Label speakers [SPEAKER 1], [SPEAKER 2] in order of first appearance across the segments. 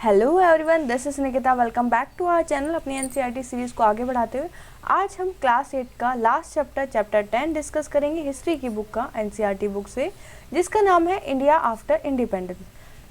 [SPEAKER 1] Hello everyone, this is Nikita. Welcome back to our channel. अपनी NCERT series को आगे बढ़ाते हुए आज हम क्लास 8 का लास्ट चैप्टर 10 डिस्कस करेंगे हिस्ट्री की बुक का, एनसीईआरटी बुक से, जिसका नाम है India after independence.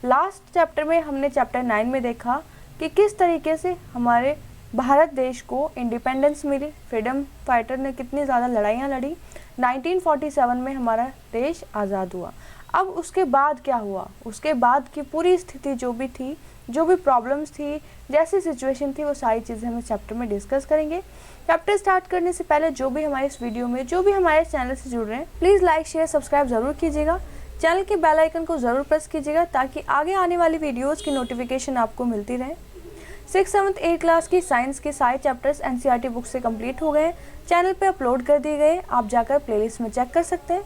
[SPEAKER 1] Last chapter में हमने चैप्टर 9 में देखा कि किस तरीके से हमारे भारत देश को इंडिपेंडेंस मिली, फ्रीडम फाइटर ने कितनी ज़्यादा लड़ाइयाँ लड़ी, 1947 में हमारा देश आज़ाद हुआ। अब उसके बाद क्या हुआ, उसके बाद की पूरी स्थिति जो भी थी, जो भी प्रॉब्लम्स थी, जैसी सिचुएशन थी, वो सारी चीज़ें हम इस चैप्टर में डिस्कस करेंगे। चैप्टर स्टार्ट करने से पहले जो भी हमारे इस वीडियो में, जो भी हमारे चैनल से जुड़ रहे हैं, प्लीज़ लाइक शेयर सब्सक्राइब ज़रूर कीजिएगा। चैनल के बेल आइकन को ज़रूर प्रेस कीजिएगा ताकि आगे आने वाली वीडियोज़ की नोटिफिकेशन आपको मिलती रहे। 6th 7th 8th क्लास की साइंस के सारे चैप्टर्स एनसीईआरटी बुक से कंप्लीट हो गए, चैनल पे अपलोड कर दिए गए। आप जाकर प्लेलिस्ट में चेक कर सकते हैं।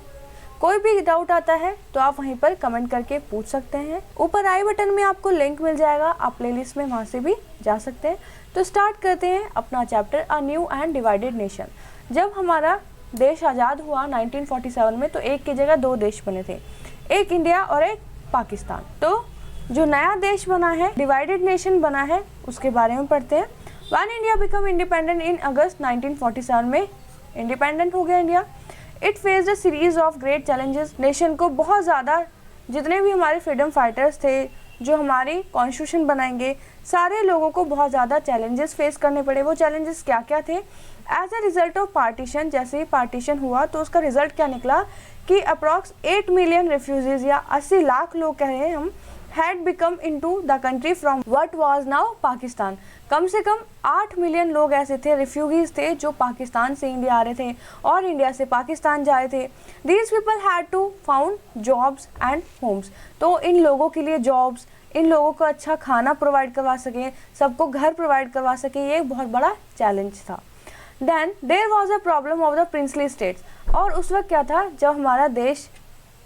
[SPEAKER 1] कोई भी डाउट आता है तो आप वहीं पर कमेंट करके पूछ सकते हैं। ऊपर आई बटन में आपको लिंक मिल जाएगा, आप प्लेलिस्ट में वहाँ से भी जा सकते हैं। तो स्टार्ट करते हैं अपना chapter, a new and divided nation. जब हमारा देश आज़ाद हुआ 1947 में, तो एक की जगह दो देश बने थे, एक इंडिया और एक पाकिस्तान। तो जो नया देश बना है, डिवाइडेड नेशन बना है, उसके बारे में पढ़ते हैं। When India become independent in August 1947 में इंडिपेंडेंट हो गया India. It faced a series of great challenges. Nation को बहुत ज़्यादा, जितने भी हमारे फ्रीडम फाइटर्स थे, जो हमारी कॉन्स्टिट्यूशन बनाएंगे, सारे लोगों को बहुत ज़्यादा चैलेंजेस फेस करने पड़े। वो चैलेंजेस क्या क्या थे? As a result of partition, जैसे ही पार्टीशन हुआ तो उसका रिजल्ट क्या निकला कि अप्रॉक्स 8 मिलियन रिफ्यूजीज या 80 लाख लोग कह रहे हैं हम, had become into the country from what was now Pakistan. कम से कम 8 मिलियन लोग ऐसे थे, रिफ्यूजीज थे, जो पाकिस्तान से इंडिया आ रहे थे और इंडिया से पाकिस्तान जा रहे थे। These people had to found jobs and homes। तो इन लोगों के लिए जॉब्स, इन लोगों को अच्छा खाना प्रोवाइड करवा सकें, सबको घर प्रोवाइड करवा सकें, ये एक बहुत बड़ा चैलेंज था। Then there was a problem of the princely states। और उस वक्त क्या था, जब हमारा देश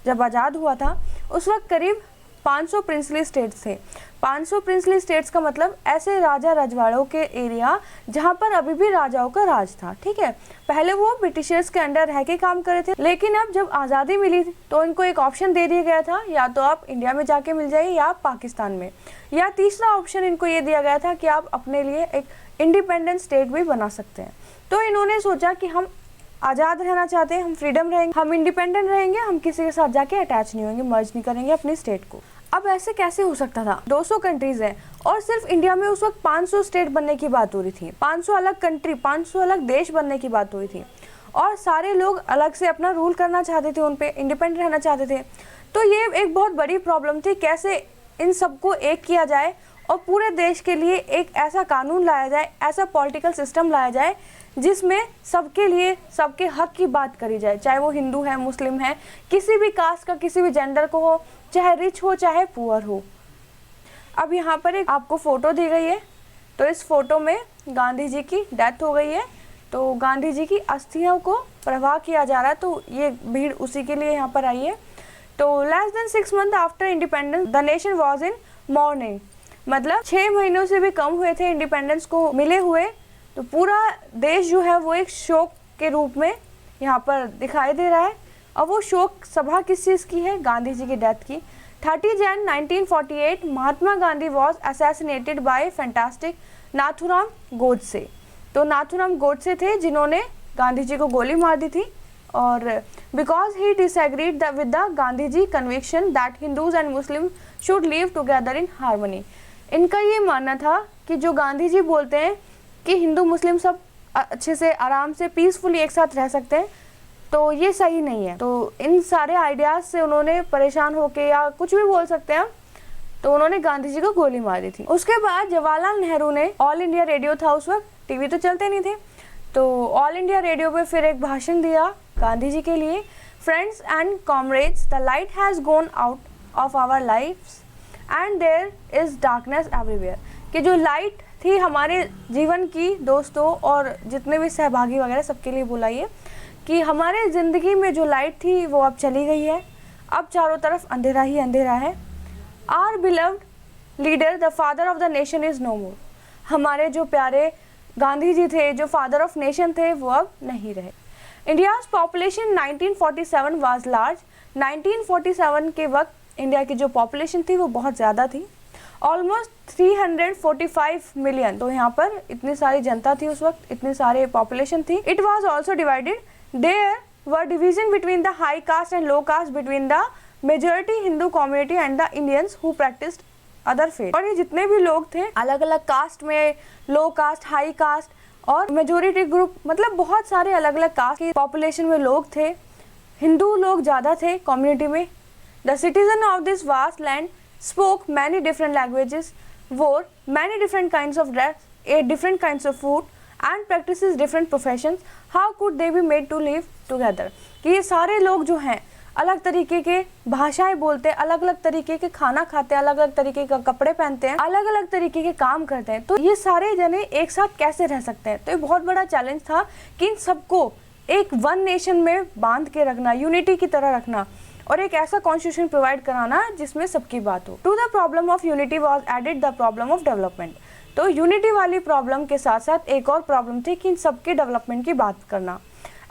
[SPEAKER 1] जब आज़ाद हुआ था, उस वक्त करीब 500 प्रिंसली स्टेट्स थे। 500 प्रिंसली स्टेट्स का मतलब ऐसे राजा रजवाड़ों के एरिया जहाँ पर अभी भी राजाओं का राज था। ठीक है, पहले वो ब्रिटिशर्स के अंडर रह के काम कर रहे थे, लेकिन अब जब आज़ादी मिली तो इनको एक ऑप्शन दे दिया गया था, या तो आप इंडिया में जाके मिल जाइए या पाकिस्तान में, या तीसरा ऑप्शन इनको ये दिया गया था कि आप अपने लिए एक इंडिपेंडेंट स्टेट भी बना सकते हैं। तो इन्होंने सोचा कि हम आज़ाद रहना चाहते हैं, हम फ्रीडम रहेंगे, हम इंडिपेंडेंट रहेंगे, हम किसी के साथ जाके अटैच नहीं होंगे, मर्ज नहीं करेंगे अपनी स्टेट को। अब ऐसे कैसे हो सकता था? 200 कंट्रीज हैं और सिर्फ इंडिया में उस वक्त 500 स्टेट बनने की बात हो रही थी, 500 अलग कंट्री, 500 अलग देश बनने की बात हो रही थी, और सारे लोग अलग से अपना रूल करना चाहते थे, उन पे इंडिपेंडेंट रहना चाहते थे। तो ये एक बहुत बड़ी प्रॉब्लम थी, कैसे इन सबको एक किया जाए और पूरे देश के लिए एक ऐसा कानून लाया जाए, ऐसा पॉलिटिकल सिस्टम लाया जाए जिसमें सबके लिए, सबके हक की बात करी जाए, चाहे वो हिंदू है, मुस्लिम है, किसी भी कास्ट का, किसी भी जेंडर को हो, चाहे रिच हो चाहे पुअर हो। अब यहाँ पर एक आपको फ़ोटो दी गई है, तो इस फोटो में गांधी जी की डेथ हो गई है, तो गांधी जी की अस्थियों को प्रवाह किया जा रहा है, तो ये भीड़ उसी के लिए यहाँ पर आई है। तो less than 6 months after independence the nation was in morning, मतलब 6 महीनों से भी कम हुए थे इंडिपेंडेंस को मिले हुए, तो पूरा देश जो है वो एक शोक के रूप में यहाँ पर दिखाई दे रहा है। और वो शोक सभा किस चीज़ की है? गांधी जी की डेथ की। 30 Jan 1948 Mahatma Gandhi was assassinated bye fantastic Nathuram Godse. तो नाथुराम गोडसे थे जिन्होंने गांधी जी को गोली मार दी थी, और because he disagreed with the Gandhi ji conviction that Hindus and Muslim should live together in harmony. इनका ये मानना था कि जो गांधी जी बोलते हैं कि हिंदू मुस्लिम सब अच्छे से, आराम से, पीसफुली एक साथ रह सकते हैं, तो ये सही नहीं है। तो इन सारे आइडियाज़ से उन्होंने परेशान होके, या कुछ भी बोल सकते हैं, तो उन्होंने गांधी जी को गोली मारी थी। उसके बाद जवाहरलाल नेहरू ने, ऑल इंडिया रेडियो था उस वक्त, टीवी तो चलते नहीं थे, तो ऑल इंडिया रेडियो पे फिर एक भाषण दिया गांधी जी के लिए। Friends and comrades, the light has gone out of our lives and there is darkness everywhere. कि जो लाइट थी हमारे जीवन की, दोस्तों और जितने भी सहभागी वगैरह सबके लिए बुलाइए, कि हमारे ज़िंदगी में जो लाइट थी वो अब चली गई है, अब चारों तरफ अंधेरा ही अंधेरा है। Our beloved leader the father of the nation is no more. हमारे जो प्यारे गांधी जी थे, जो फादर ऑफ नेशन थे, वो अब नहीं रहे। India's population 1947 was large. 1947 के वक्त इंडिया की जो पॉपुलेशन थी वो बहुत ज़्यादा थी, ऑलमोस्ट 345 मिलियन। तो यहाँ पर इतनी सारी जनता थी उस वक्त, इतनी सारी पॉपुलेशन थी। It was also divided, there were division between the high caste and low caste, between the majority Hindu community and the Indians who practised other faith. और ये जितने भी लोग थे अलग अलग कास्ट में, लो कास्ट, हाई कास्ट और मेजोरिटी ग्रुप, मतलब बहुत सारे अलग अलग कास्ट की पॉपुलेशन में लोग थे। हिंदू लोग ज़्यादा थे कम्युनिटी में। The citizen of this vast land spoke many different languages, wore many different kinds of dress, ate different kinds of food and practices different professions. How could they be made to live together? कि ये सारे लोग जो हैं अलग तरीके के भाषाएं बोलते हैं, अलग अलग तरीके के खाना खाते हैं, अलग अलग तरीके का कपड़े पहनते हैं, अलग अलग तरीके के काम करते हैं, तो ये सारे जने एक साथ कैसे रह सकते हैं? तो ये बहुत बड़ा चैलेंज था कि इन सबको एक वन नेशन में बांध के रखना, यूनिटी की तरह रखना और एक ऐसा कॉन्स्टिट्यूशन प्रोवाइड कराना जिसमें सबकी बात हो। To the problem of unity was added the problem of development. तो यूनिटी वाली प्रॉब्लम के साथ साथ एक और प्रॉब्लम थी कि इन सबके डेवलपमेंट की बात करना।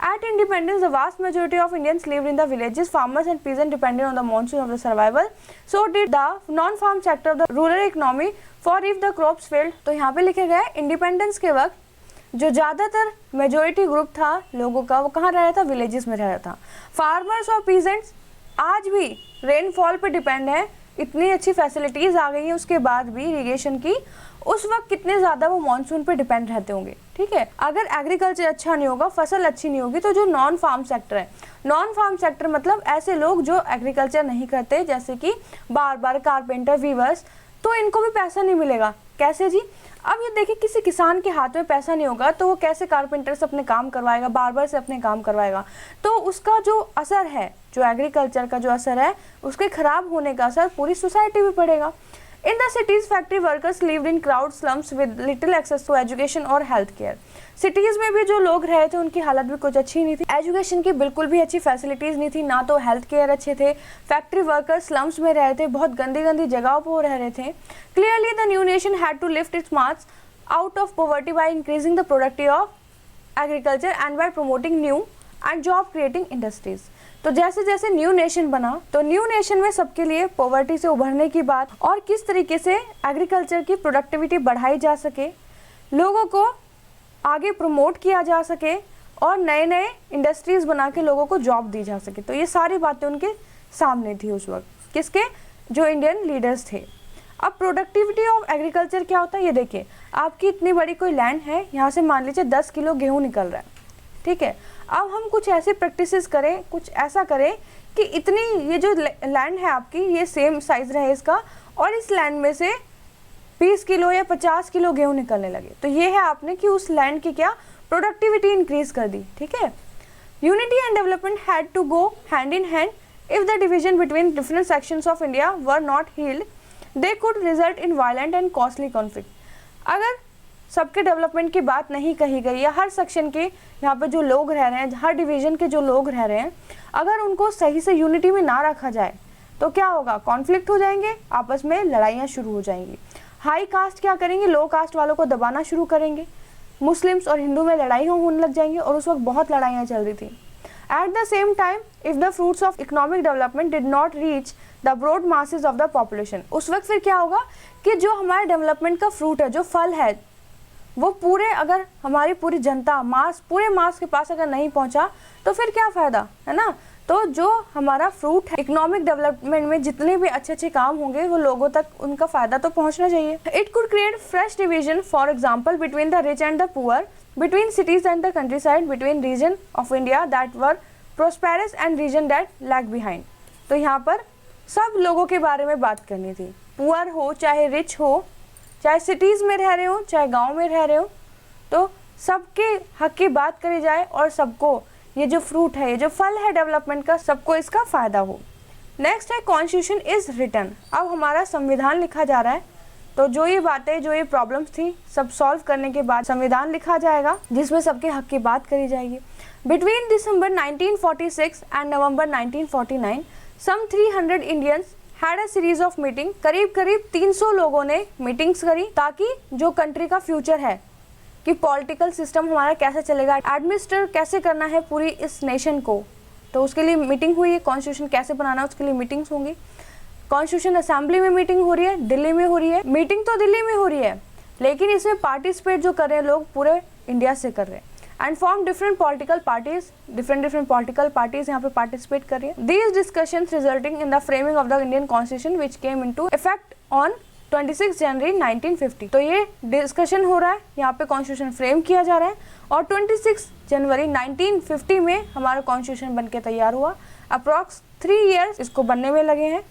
[SPEAKER 1] At independence, the vast majority of Indians lived in the villages. Farmers and peasants depended on the monsoon of the survival. So did the non-farm sector of the rural economy. For if the crops failed, तो यहाँ पे लिखे गए independence के वक्त जो ज़्यादातर majority group था लोगों का, वो कहाँ रह रहा था? विलेजेस में रह रहा था। फार्मर्स और पीजेंट्स आज भी रेनफॉल पे डिपेंड है। इतनी अच्छी फैसिलिटीज़ आ गई हैं उसके बाद भी इरिगेशन की, उस वक्त कितने ज़्यादा वो मानसून पे डिपेंड रहते होंगे। ठीक है, अगर एग्रीकल्चर अच्छा नहीं होगा, फसल अच्छी नहीं होगी, तो जो नॉन फार्म सेक्टर है, नॉन फार्म सेक्टर मतलब ऐसे लोग जो एग्रीकल्चर नहीं करते, जैसे कि बार्बर, कारपेंटर, वीवर्स, तो इनको भी पैसा नहीं मिलेगा। कैसे जी? अब ये देखिए, किसी किसान के हाथ में पैसा नहीं होगा तो वो कैसे कारपेंटर से अपने काम करवाएगा, बार्बर से अपने काम करवाएगा? तो उसका जो असर है, जो एग्रीकल्चर का जो असर है, उसके खराब होने का असर पूरी सोसाइटी पे पड़ेगा। In the cities, factory workers lived in crowd slums with little access to education or health care. Cities में भी जो लोग रहे थे उनकी हालत भी कुछ अच्छी नहीं थी, एजुकेशन की बिल्कुल भी अच्छी फैसिलिटीज़ नहीं थी, ना तो हेल्थ केयर अच्छे थे। फैक्ट्री वर्कर्स स्लम्स में रहे थे, बहुत गंदी गंदी जगहों पर रह रहे थे। Clearly the new nation had to lift its marks out of poverty by increasing the productivity of agriculture and by promoting new and job creating industries. तो जैसे जैसे न्यू नेशन बना, तो न्यू नेशन में सबके लिए पॉवर्टी से उभरने की बात और किस तरीके से एग्रीकल्चर की प्रोडक्टिविटी बढ़ाई जा सके, लोगों को आगे प्रमोट किया जा सके और नए नए इंडस्ट्रीज बना के लोगों को जॉब दी जा सके। तो ये सारी बातें उनके सामने थी उस वक्त, किसके? जो इंडियन लीडर्स थे। अब प्रोडक्टिविटी ऑफ एग्रीकल्चर क्या होता है ये देखिए। आपकी इतनी बड़ी कोई लैंड है, यहाँ से मान लीजिए 10 किलो गेहूँ निकल रहा है, ठीक है। अब हम कुछ ऐसे प्रैक्टिसेस करें, कुछ ऐसा करें कि इतनी ये जो लैंड है आपकी, ये सेम साइज़ रहे इसका, और इस लैंड में से 20 किलो या 50 किलो गेहूँ निकलने लगे। तो ये है आपने कि उस लैंड की क्या प्रोडक्टिविटी इंक्रीज कर दी। ठीक है, unity and development had to go hand in hand. If the division between different sections of India were not healed, they could result in violent and costly conflict. अगर सबके development की बात नहीं कही गई या हर सेक्शन के यहाँ पे जो लोग रह रहे हैं, हर डिवीज़न के जो लोग रह रहे हैं, अगर उनको सही से यूनिटी में ना रखा जाए तो क्या होगा? कॉन्फ्लिक्ट हो जाएंगे, आपस में लड़ाइयाँ शुरू हो जाएंगी। हाई कास्ट क्या करेंगे? लो कास्ट वालों को दबाना शुरू करेंगे, मुस्लिम्स और हिंदू में लड़ाई होने लग जाएंगी, और उस वक्त बहुत लड़ाइयाँ चल रही थी। At the same time, if the fruits of economic development did not reach the broad masses of the population, उस वक्त फिर क्या होगा कि जो हमारे डेवलपमेंट का फ्रूट है, जो फल है, वो पूरे अगर हमारी पूरी जनता पूरे मास के पास अगर नहीं पहुंचा तो फिर क्या फ़ायदा, है ना। तो जो हमारा फ्रूट है, इकोनॉमिक डेवलपमेंट में जितने भी अच्छे अच्छे काम होंगे वो लोगों तक उनका फ़ायदा तो पहुंचना चाहिए। It could create fresh division, for example between the rich and the poor, between cities and the countryside, between region of India that were prosperous and region that lag behind. तो यहाँ पर सब लोगों के बारे में बात करनी थी, पुअर हो चाहे रिच हो, चाहे सिटीज़ में रह रहे हो चाहे गांव में रह रहे हो, तो सबके हक की बात करी जाए और सबको ये जो फ्रूट है, ये जो फल है डेवलपमेंट का, सबको इसका फ़ायदा हो। नेक्स्ट है कॉन्स्टिट्यूशन इज़ रिटन। अब हमारा संविधान लिखा जा रहा है, तो जो ये बातें, जो ये प्रॉब्लम्स थी, सब सॉल्व करने के बाद संविधान लिखा जाएगा जिसमें सबके हक की बात करी जाएगी। Between December 1946 and November 1949 some 300 Indians had a series of meeting. करीब करीब 300 लोगों ने मीटिंग्स करी ताकि जो कंट्री का फ्यूचर है, कि पॉलिटिकल सिस्टम हमारा कैसे चलेगा, एडमिनिस्टर कैसे करना है पूरी इस नेशन को, तो उसके लिए मीटिंग हुई है। कॉन्स्टिट्यूशन कैसे बनाना है उसके लिए मीटिंग्स होंगी। कॉन्स्टिट्यूशन असेंबली में मीटिंग हो रही है, दिल्ली में हो रही है। मीटिंग तो दिल्ली में हो रही है, लेकिन इसमें पार्टिसिपेट जो कर रहे हैं लोग पूरे इंडिया से कर रहे हैं। And form different political parties, different political parties यहाँ पे पार्टिसिपेट कर रही है। These discussions resulting in the framing of the Indian constitution which came into effect on 26 जनवरी 1950। तो ये डिस्कशन हो रहा है, यहाँ पे कॉन्स्टिट्यूशन फ्रेम किया जा रहा है और 26 जनवरी 1950 में हमारा कॉन्स्टिट्यूशन बन के तैयार हुआ। अप्रॉक्स 3 ईयर्स इसको बनने में लगे हैं।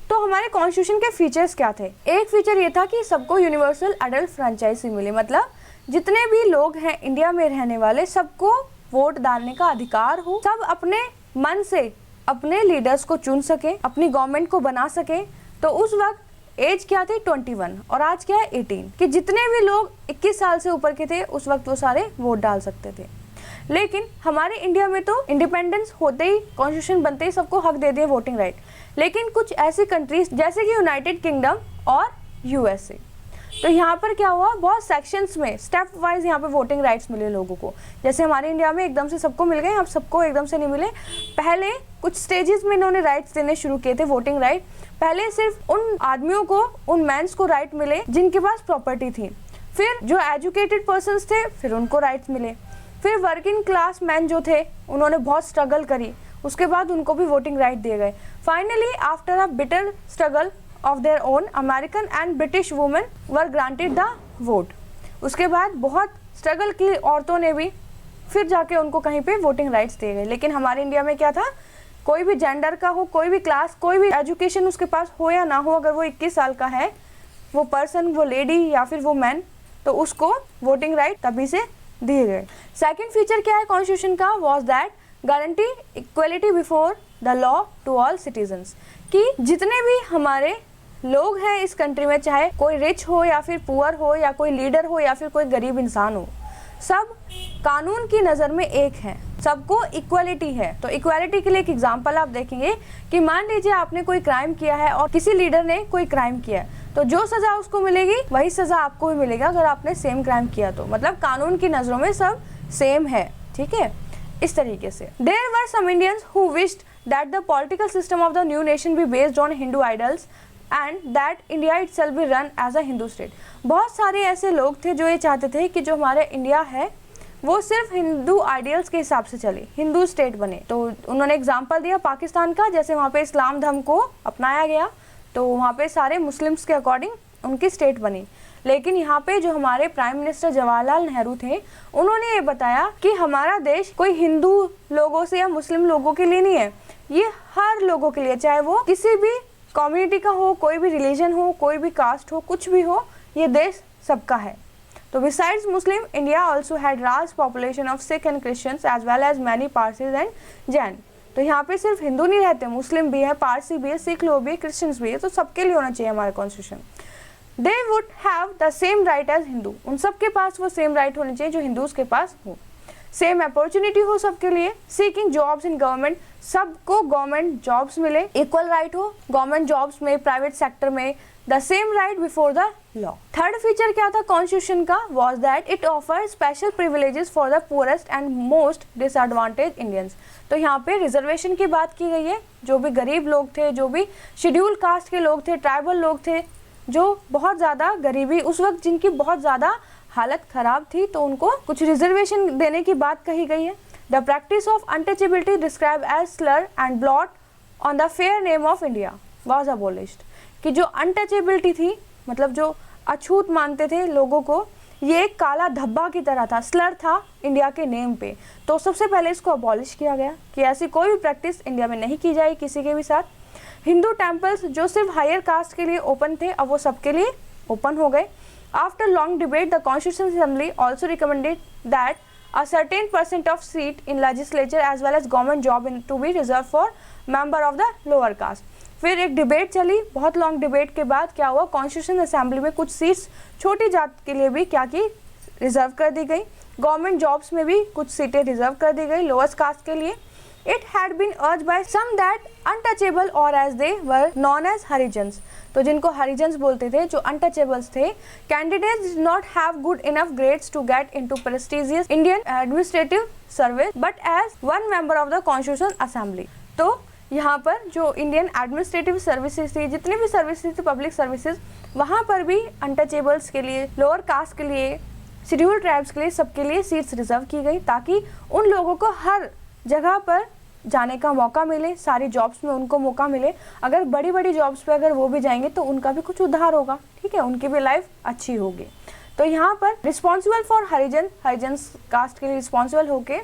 [SPEAKER 1] तो हमारे कॉन्स्टिट्यूशन के फीचर्स क्या थे? एक फीचर ये था कि सबको यूनिवर्सल एडल्ट फ्रेंचाइजी मिले, मतलब जितने भी लोग हैं इंडिया में रहने वाले सबको वोट डालने का अधिकार हो, सब अपने मन से अपने लीडर्स को चुन सके, अपनी गवर्नमेंट को बना सके। तो उस वक्त एज क्या थी 21 और आज क्या है 18, कि जितने भी लोग 21 साल से ऊपर के थे उस वक्त वो सारे वोट डाल सकते थे। लेकिन हमारे इंडिया में तो इंडिपेंडेंस होते ही, कॉन्स्टिट्यूशन बनते ही सबको हक दे दिए वोटिंग राइट। लेकिन कुछ ऐसी कंट्रीज जैसे कि यूनाइटेड किंगडम और यूएसए, तो यहाँ पर क्या हुआ, बहुत सेक्शंस में स्टेप वाइज यहाँ पे वोटिंग राइट्स मिले लोगों को। जैसे हमारे इंडिया में एकदम से सबको मिल गए, अब सबको एकदम से नहीं मिले। पहले कुछ स्टेजेस में इन्होंने राइट्स देने शुरू किए थे वोटिंग राइट। पहले सिर्फ उन आदमियों को, उन मैंस को राइट मिले जिनके पास प्रॉपर्टी थी। फिर जो एजुकेटेड पर्सनस थे फिर उनको राइट्स मिले। फिर वर्किंग क्लास मैन जो थे उन्होंने बहुत स्ट्रगल करी, उसके बाद उनको भी वोटिंग राइट दिए गए। Finally after a bitter struggle of their own, American and British women were granted the vote। उसके बाद बहुत स्ट्रगल की औरतों ने भी फिर जाके उनको कहीं पे वोटिंग राइट्स दिए गए। लेकिन हमारे इंडिया में क्या था, कोई भी जेंडर का हो, कोई भी क्लास, कोई भी एजुकेशन उसके पास हो या ना हो, अगर वो 21 साल का है, वो पर्सन, वो लेडी या फिर वो मैन, तो उसको वोटिंग राइट तभी से दिए गए। सेकेंड फीचर क्या है कॉन्स्टिट्यूशन का, was that guarantee equality before the law to all citizens, कि जितने भी हमारे लोग हैं इस कंट्री में, चाहे कोई रिच हो या फिर पुअर हो या कोई लीडर हो या फिर कोई गरीब इंसान हो, सब कानून की नज़र में एक हैं, सबको इक्वलिटी है। तो इक्वलिटी के लिए एक एग्जांपल आप देखेंगे कि मान लीजिए आपने कोई क्राइम किया है और किसी लीडर ने कोई क्राइम किया है, तो जो सज़ा उसको मिलेगी वही सज़ा आपको भी मिलेगा अगर आपने सेम क्राइम किया तो। मतलब कानून की नज़रों में सब सेम है, ठीक है। इस तरीके से there were some Indians who wished that the political system of the new nation be based on Hindu ideals and that India itself be run as a Hindu state. बहुत सारे ऐसे लोग थे जो ये चाहते थे कि जो हमारा इंडिया है वो सिर्फ हिंदू आइडियल्स के हिसाब से चले, हिंदू स्टेट बने। तो उन्होंने एग्जांपल दिया पाकिस्तान का, जैसे वहाँ पे इस्लाम धर्म को अपनाया गया तो वहाँ पे सारे मुस्लिम्स के अकॉर्डिंग उनकी स्टेट बनी। लेकिन यहाँ पे जो हमारे प्राइम मिनिस्टर जवाहरलाल नेहरू थे, उन्होंने ये बताया कि हमारा देश कोई हिंदू लोगों से या मुस्लिम लोगों के लिए नहीं है, ये हर लोगों के लिए, चाहे वो किसी भी कम्युनिटी का हो, कोई भी रिलीजन हो, कोई भी कास्ट हो, कुछ भी हो, ये देश सबका है। तो besides Muslim, India also had large population of Sikh and Christians as well as many Parsis and Jain. तो यहाँ पे सिर्फ हिंदू नहीं रहते, मुस्लिम भी है, पारसी भी है, सिख लोग भी है, क्रिश्चियंस भी है, तो सबके लिए होना चाहिए हमारा constitution. They would have the same right as Hindu, उन सबके पास वो सेम राइट होने चाहिए जो हिंदूज के पास हो। सेम अपॉर्चुनिटी हो सबके लिए, सीकिंग जॉब्स इन गवर्नमेंट, सबको गवर्नमेंट जॉब्स मिले, इक्वल राइट हो गवर्नमेंट जॉब्स में, प्राइवेट सेक्टर में, the same right before the law. Third feature क्या था कॉन्स्टिट्यूशन का, was that it offer special privileges for the poorest and most disadvantage Indians. तो यहाँ पे रिजर्वेशन की बात की गई है, जो भी गरीब लोग थे, जो भी शेड्यूल कास्ट के लोग थे, ट्राइबल लोग थे, जो बहुत ज़्यादा गरीबी उस वक्त जिनकी बहुत ज़्यादा हालत ख़राब थी, तो उनको कुछ रिजर्वेशन देने की बात कही गई है। The practice of untouchability describe as slur and blot on the fair name of India was abolished, कि जो अनटचेबिलिटी थी, मतलब जो अछूत मानते थे लोगों को, ये एक काला धब्बा की तरह था, स्लर था इंडिया के नेम पे। तो सबसे पहले इसको अबॉलिश किया गया कि ऐसी कोई भी प्रैक्टिस इंडिया में नहीं की जाए किसी के भी साथ। हिंदू टेम्पल्स जो सिर्फ हायर कास्ट के लिए ओपन थे, अब वो सबके लिए ओपन हो गए। After long debate, the Constitutional Assembly also recommended that a certain % of seat in legislature as well as government job to be reserved for member of the lower caste। फिर एक debate चली, बहुत long debate के बाद क्या हुआ, constitution assembly में कुछ सीट्स छोटी जात के लिए भी क्या की रिजर्व कर दी गई, गवर्नमेंट जॉब्स में भी कुछ सीटें रिजर्व कर दी गई लोअर्स्ट कास्ट के लिए। It had been urged by some that untouchable or as they were known as Harijans, तो जिनको हरिजन्स बोलते थे, जो अनटचेबल्स थे, candidates did not have good enough grades to get into prestigious Indian administrative service but as one member of the Constitutional Assembly। तो यहाँ पर जो इंडियन एडमिनिस्ट्रेटिव सर्विसेज थी, जितनी भी सर्विसेज थी पब्लिक सर्विसेज, वहाँ पर भी अनटचेबल्स के लिए, लोअर कास्ट के लिए, शेड्यूल्ड ट्राइब्स के लिए, सबके लिए सीट्स रिजर्व की गई ताकि उन लोगों को हर जगह पर जाने का मौका मिले, सारी जॉब्स में उनको मौका मिले। अगर बड़ी बड़ी जॉब्स पे अगर वो भी जाएंगे तो उनका भी कुछ उद्धार होगा, ठीक है, उनकी भी लाइफ अच्छी होगी। तो यहाँ पर रिस्पॉन्सिबल फॉर हरिजन कास्ट के लिए रिस्पॉन्सिबल होके,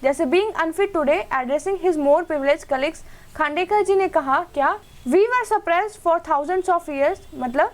[SPEAKER 1] जैसे being unfit today addressing his more privilege colleagues, Khandekar ji ने कहा क्या, we were suppressed for thousands of years, मतलब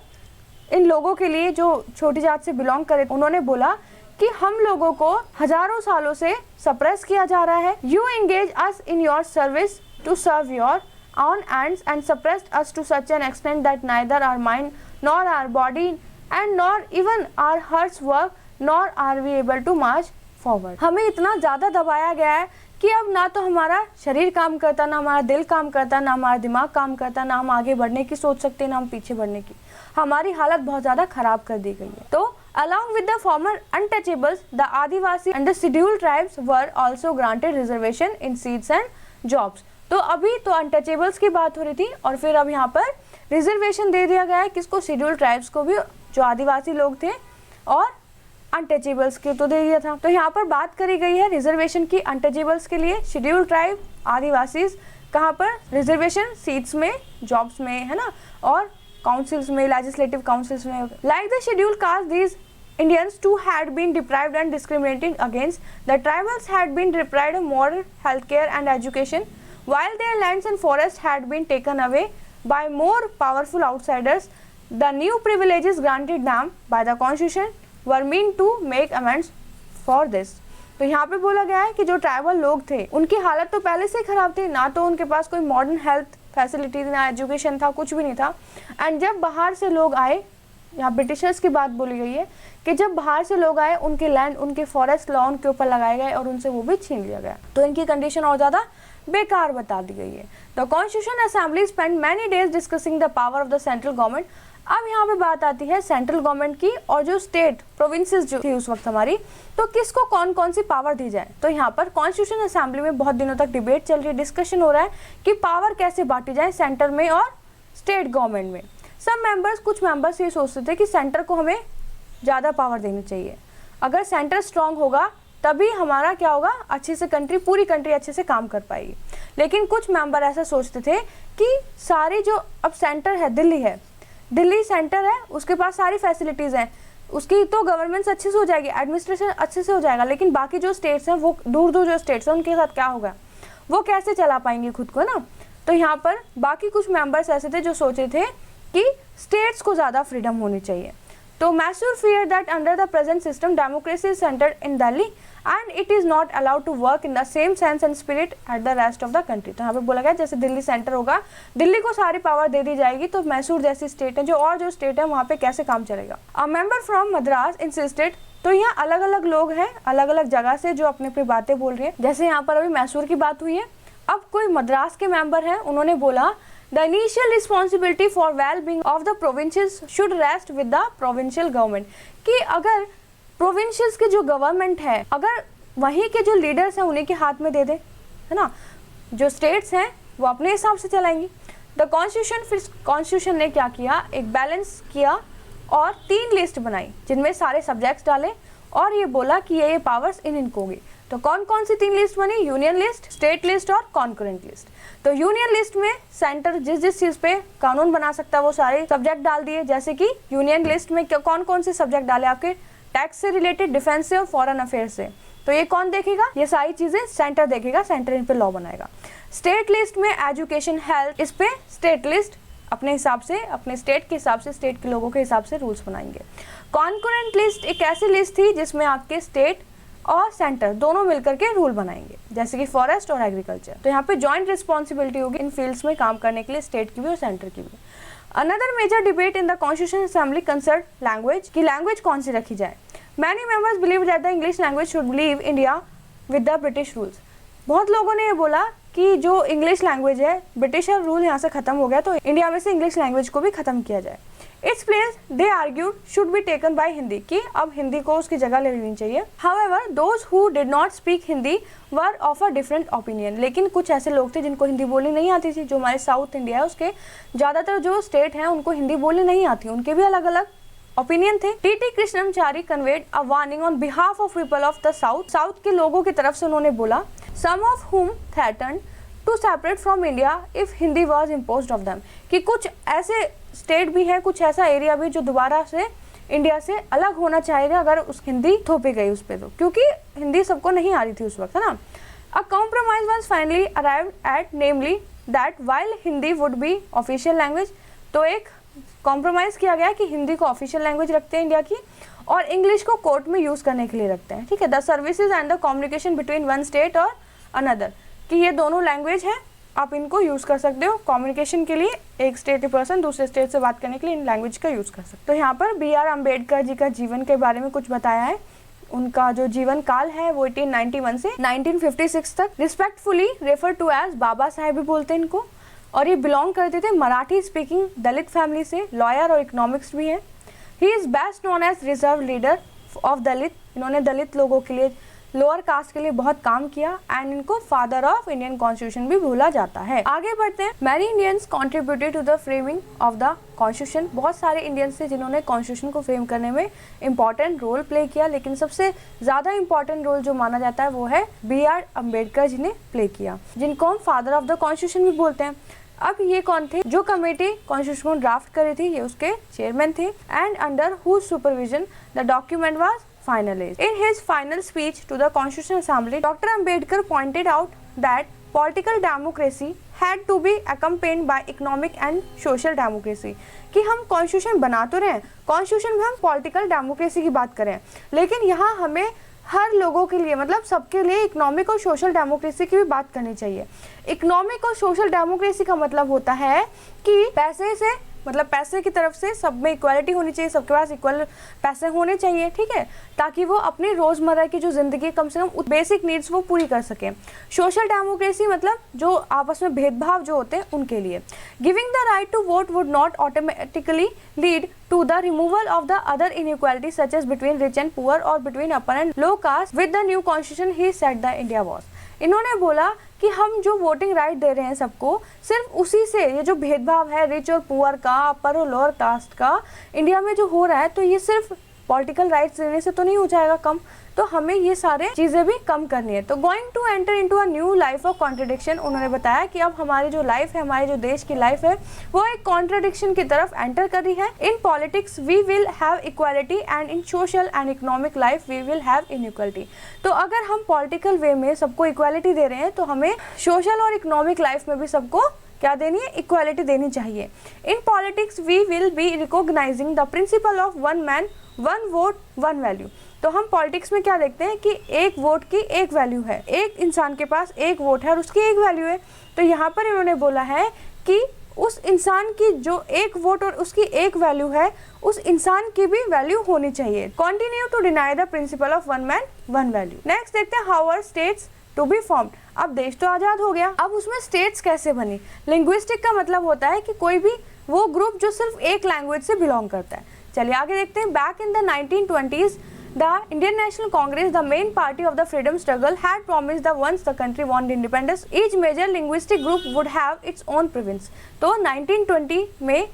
[SPEAKER 1] इन लोगों के लिए जो छोटी जात से बिलोंग करे, उन्होंने बोला कि हम लोगों को हजारों सालों से सप्रेस किया जा रहा है। You engage us in your service to serve your own ends and suppressed us to such an extent that neither our mind nor our body and nor even our hearts work nor are we able to march forward। हमें इतना ज़्यादा दबाया गया है कि अब ना तो हमारा शरीर काम करता, ना हमारा दिल काम करता, ना हमारा दिमाग काम करता, ना हम आगे बढ़ने की सोच सकते, ना हम पीछे बढ़ने की। हमारी हालत बहुत ज़्यादा खराब कर दी गई है। तो along with the former untouchables, the Adivasi and the scheduled tribes were also granted reservation in seats and jobs। तो अभी तो अनटचेबल्स की बात हो रही थी और फिर अब यहाँ पर रिजर्वेशन दे दिया गया है, किसको, शेड्यूल ट्राइब्स को भी, जो आदिवासी लोग थे, और अनटचेबल्स के तो दे दिया था। तो यहाँ पर बात करी गई है रिजर्वेशन की अनटचेबल्स के लिए, शेड्यूल ट्राइब, आदिवासीज, कहाँ पर रिजर्वेशन, सीट्स में, जॉब्स में, है ना, और काउंसिल्स में, लेजिस्लेटिव काउंसिल्स में। Like the schedule caste, these Indians too had been deprived and discriminated against. The tribals had been deprived of moral, healthcare and education, while their lands and forests had been taken away by more powerful outsiders. The new privileges granted them by the constitution were meant to make amends for this। तो यहाँ पे बोला गया है कि जो tribal लोग थे उनकी हालत तो पहले से ही खराब थी, ना तो उनके पास कोई मॉडर्न हेल्थ फैसिलिटी, ना एजुकेशन था, कुछ भी नहीं था। एंड जब बाहर से लोग आए, यहाँ ब्रिटिशर्स की बात बोली गई है कि जब बाहर से लोग आए, उनके लैंड, उनके फॉरेस्ट लॉ उनके ऊपर लगाए गए और उनसे वो भी छीन लिया गया, तो इनकी कंडीशन और ज़्यादा बेकार बता दी गई है। The constitution assembly spend many days discussing the power of the central government. अब यहाँ पे बात आती है सेंट्रल गवर्नमेंट की और जो स्टेट प्रोविंसेस जो थी उस वक्त हमारी, तो किसको कौन कौन सी पावर दी जाए। तो यहाँ पर कॉन्स्टिट्यूशन असेंबली में बहुत दिनों तक डिबेट चल रही है, डिस्कशन हो रहा है कि पावर कैसे बांटी जाए सेंटर में और स्टेट गवर्नमेंट में। सब मेंबर्स, कुछ मेंबर्स ये सोचते थे कि सेंटर को हमें ज़्यादा पावर देनी चाहिए, अगर सेंटर स्ट्रांग होगा तभी हमारा क्या होगा, अच्छे से कंट्री, पूरी कंट्री अच्छे से काम कर पाएगी। लेकिन कुछ मेंबर ऐसा सोचते थे कि सारी जो अब सेंटर है, दिल्ली सेंटर है, उसके पास सारी फैसिलिटीज़ हैं, उसकी तो गवर्नमेंट अच्छे से हो जाएगी, एडमिनिस्ट्रेशन अच्छे से हो जाएगा, लेकिन बाकी जो स्टेट्स हैं, वो दूर दूर जो स्टेट्स हैं उनके साथ क्या होगा, वो कैसे चला पाएंगे खुद को ना। तो यहाँ पर बाकी कुछ मेंबर्स ऐसे थे जो सोच रहे थे कि स्टेट्स को ज़्यादा फ्रीडम होनी चाहिए। तो Mysore feared that under the present system democracy is centered in Delhi and it is not allowed to work in the same sense and spirit at the rest of the country। तो यहाँ पे बोला गया जैसे Delhi centre होगा, दिल्ली को सारी power दे दी जाएगी, तो मैसूर जैसी स्टेट है, जो स्टेट है वहाँ पे कैसे काम चलेगा। A member from Madras insisted, तो यहाँ अलग अलग लोग हैं, अलग अलग जगह से जो अपनी अपनी बातें बोल रहे हैं। जैसे यहाँ पर अभी मैसूर की बात हुई है, अब कोई मद्रास के मेंबर हैं, उन्होंने बोला The initial responsibility for well-being of the provinces should rest with the provincial government। कि अगर provincials के जो गवर्नमेंट है, अगर वहीं के जो लीडर्स हैं उन्हीं के हाथ में दे दे, है ना, जो स्टेट्स हैं वो अपने हिसाब से चलाएंगी। द कॉन्स्टिट्यूशन, फिर कॉन्स्टिट्यूशन ने क्या किया, एक बैलेंस किया और 3 लिस्ट बनाई जिनमें सारे सब्जेक्ट्स डाले और ये बोला कि ये पावर्स इनको होगी। तो कौन कौन सी 3 लिस्ट बनी, यूनियन लिस्ट, स्टेट लिस्ट और कॉन्करेंट लिस्ट। तो यूनियन लिस्ट में सेंटर जिस जिस चीज़ पे कानून बना सकता है वो सारे सब्जेक्ट डाल दिए। जैसे कि यूनियन लिस्ट में कौन कौन से सब्जेक्ट डाले आपके, टैक्स से रिलेटेड, डिफेंस से और फॉरेन अफेयर से। तो ये कौन देखेगा, ये सारी चीज़ें सेंटर देखेगा, सेंटर इन पे लॉ बनाएगा। स्टेट लिस्ट में एजुकेशन, हेल्थ, इस पे स्टेट लिस्ट अपने हिसाब से, अपने स्टेट के हिसाब से, स्टेट के लोगों के हिसाब से रूल्स बनाएंगे। कॉन्करेंट लिस्ट एक ऐसी लिस्ट थी जिसमें आपके स्टेट और सेंटर दोनों मिलकर के रूल बनाएंगे, जैसे कि फॉरेस्ट और एग्रीकल्चर। तो यहाँ पे जॉइंट रिस्पॉन्सिबिलिटी होगी इन फील्ड्स में काम करने के लिए, स्टेट की भी और सेंटर की भी। Another major debate in the constitution assembly concern language, की लैंग्वेज कौन सी रखी जाए। Many members believe that the English language should leave India with the British rules. बहुत लोगों ने ये बोला कि जो इंग्लिश लैंग्वेज है, ब्रिटिशर रूल यहाँ से ख़त्म हो गया तो इंडिया में से इंग्लिश लैंग्वेज को भी ख़त्म किया जाए। Its place they argued should be taken by Hindi, कि अब हिंदी को उसकी जगह ले लेनी चाहिए। However those who did not speak Hindi were of a different opinion, लेकिन कुछ ऐसे लोग थे जिनको हिंदी बोलनी नहीं आती थी। जो हमारे साउथ इंडिया है उसके ज़्यादातर जो स्टेट हैं उनको हिंदी बोलनी नहीं आती, उनके भी अलग अलग ओपिनियन थे। T Krishnamachari conveyed a warning on behalf of people of the south, south के लोगों की तरफ से उन्होंने बोला, some of whom threatened to separate from India if Hindi was imposed of them, कि कुछ ऐसे स्टेट भी है, कुछ ऐसा एरिया भी जो दोबारा से इंडिया से अलग होना चाहेगा अगर उस हिंदी थोपी गई उस पर, तो क्योंकि हिंदी सबको नहीं आ रही थी उस वक्त, है ना। A compromise was finally arrived at, namely that while Hindi would be official language, तो एक कॉम्प्रोमाइज किया गया कि हिंदी को ऑफिशियल लैंग्वेज रखते हैं इंडिया की और इंग्लिश को कोर्ट में यूज करने के लिए रखते हैं, ठीक है। The services and the communication between one state और अनदर, कि ये दोनों लैंग्वेज हैं, आप इनको यूज़ कर सकते हो कम्युनिकेशन के लिए, एक स्टेट पर्सन दूसरे स्टेट से बात करने के लिए इन लैंग्वेज का यूज़ कर सकते हो। तो यहाँ पर BR अम्बेडकर जी का जीवन के बारे में कुछ बताया है। उनका जो जीवन काल है वो 1891 से 1956 तक, respectfully refer to as Baba Saheb भी बोलते हैं इनको, और ये बिलोंग करते थे मराठी स्पीकिंग दलित फैमिली से, लॉयर और इकोनॉमिक्स भी हैं। He is best known as reserve leader of Dalit, इन्होंने दलित लोगों के लिए, लोअर कास्ट के लिए बहुत काम किया, एंड इनको फादर ऑफ इंडियन कॉन्स्टिट्यूशन भी बोला जाता है। आगे बढ़ते हैं। Many Indians contributed to the framing of the constitution, बहुत सारे इंडियंस थे जिन्होंने कॉन्स्टिट्यूशन को फ्रेम करने में इंपॉर्टेंट रोल प्ले किया, लेकिन सबसे ज़्यादा इंपॉर्टेंट रोल जो माना जाता है वो है BR अम्बेडकर जी ने प्ले किया, जिनको हम फादर ऑफ द कॉन्स्टिट्यूशन भी बोलते हैं। अब ये कौन थे? जो कमेटी कॉन्स्टिट्यूशन को ड्राफ्ट करी थी ये उसके चेयरमैन थे, and under whose supervision the document was finalized. In his final speech to the Constitutional Assembly, Dr. Ambedkar pointed out that political democracy had to be accompanied by economic and social democracy. कि हम constitution बना तो रहे हैं, constitution में हम political democracy की बात करें, लेकिन यहाँ हमें हर लोगों के लिए, मतलब सबके लिए इकोनॉमिक और सोशल डेमोक्रेसी की भी बात करनी चाहिए। इकोनॉमिक और सोशल डेमोक्रेसी का मतलब होता है कि पैसे से, मतलब पैसे की तरफ से सब में इक्वालिटी होनी चाहिए, सबके पास इक्वल पैसे होने चाहिए, ठीक है, ताकि वो अपनी रोज़मर्रा की जो ज़िंदगी कम से कम बेसिक नीड्स वो पूरी कर सकें। सोशल डेमोक्रेसी मतलब जो आपस में भेदभाव जो होते हैं उनके लिए। Giving the right to vote would not automatically lead to the removal of the other inequalities such as between rich and poor or between upper and low caste with the new constitution he said the India was। इन्होंने बोला कि हम जो voting right they रहे हैं सबको, सिर्फ उसी से ये जो भेदभाव है रिच और पुअर का, अपर और लोअर कास्ट का इंडिया में जो हो रहा है, तो ये सिर्फ पॉलिटिकल राइट्स देने से तो नहीं हो जाएगा कम, तो हमें ये सारे चीज़ें भी कम करनी है। तो going to enter into a new life of contradiction, उन्होंने बताया कि अब हमारी जो लाइफ है, हमारे जो देश की लाइफ है, वो एक कॉन्ट्रडिक्शन की तरफ एंटर कर रही है। In politics we will have equality and in social and economic life we will have inequality. तो अगर हम पॉलिटिकल वे में सबको इक्वालिटी दे रहे हैं तो हमें सोशल और इकोनॉमिक लाइफ में भी सबको क्या देनी है? इक्वालिटी देनी चाहिए। In politics we will be recognising the principle of one man one vote one value. तो हम पॉलिटिक्स में क्या देखते हैं कि एक वोट की एक वैल्यू है, एक इंसान के पास एक वोट है और उसकी एक वैल्यू है। तो यहाँ पर इन्होंने बोला है कि उस इंसान की जो एक वोट और उसकी एक वैल्यू है, उस इंसान की भी वैल्यू होनी चाहिए। Continue to deny the principle of one man one value. Next देखते हैं how are states to be formed. अब देश तो आज़ाद हो गया, अब उसमें स्टेट्स कैसे बनी? लिंग्विस्टिक का मतलब होता है कि कोई भी वो ग्रुप जो सिर्फ एक लैंग्वेज से बिलोंग करता है। चलिए आगे देखते हैं। Back in the 1920s the Indian National Congress, the main party of the freedom struggle, had promised that once the country won independence, each major linguistic group would have its own province। तो 1920 में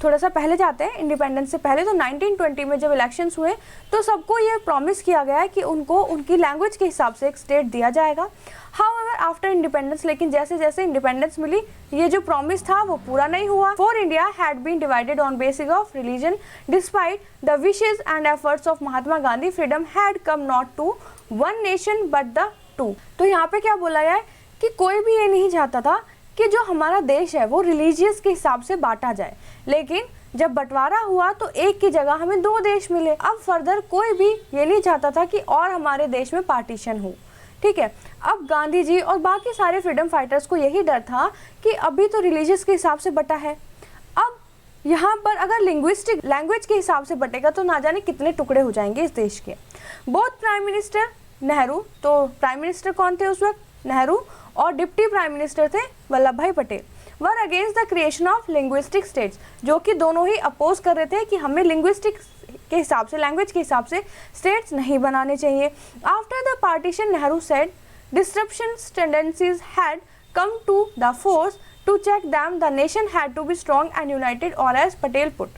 [SPEAKER 1] थोड़ा सा पहले जाते हैं, independence से पहले, तो 1920 में जब इलेक्शंस हुए तो सबको ये प्रॉमिस किया गया है कि उनको उनकी लैंग्वेज के हिसाब से एक स्टेट दिया जाएगा। हाउएवर आफ्टर इंडिपेंडेंस, लेकिन जैसे जैसे इंडिपेंडेंस मिली ये जो प्रॉमिस था वो पूरा नहीं हुआ। For India had been divided on basis of religion despite the wishes and efforts of Mahatma Gandhi, freedom had come not to one nation but the two. तो यहाँ पे क्या बोला गया है कि कोई भी ये नहीं चाहता था कि जो हमारा देश है वो रिलीजियस के हिसाब से बांटा जाए, लेकिन जब बंटवारा हुआ तो एक की जगह हमें दो देश मिले। अब फर्दर कोई भी ये नहीं चाहता था कि और हमारे देश में पार्टीशन हो, ठीक है। अब गांधी जी और बाकी सारे फ्रीडम फाइटर्स को यही डर था कि अभी तो रिलीजियस के हिसाब से बटा है, अब यहाँ पर अगर लिंग्विस्टिक लैंग्वेज के हिसाब से बटेगा तो ना जाने कितने टुकड़े हो जाएंगे इस देश के। बोथ प्राइम मिनिस्टर नेहरू, तो प्राइम मिनिस्टर कौन थे उस वक्त? नेहरू, और डिप्टी प्राइम मिनिस्टर थे वल्लभ भाई Patel. Were against the creation of linguistic states, जो कि दोनों ही अपोज कर रहे थे कि हमें लिंग्विस्टिक के हिसाब से, लैंग्वेज के हिसाब से स्टेट्स नहीं बनाने चाहिए। After the partition Nehru said disruptions tendencies had come to the force to check them, the nation had to be strong and united और एज पटेल पुट।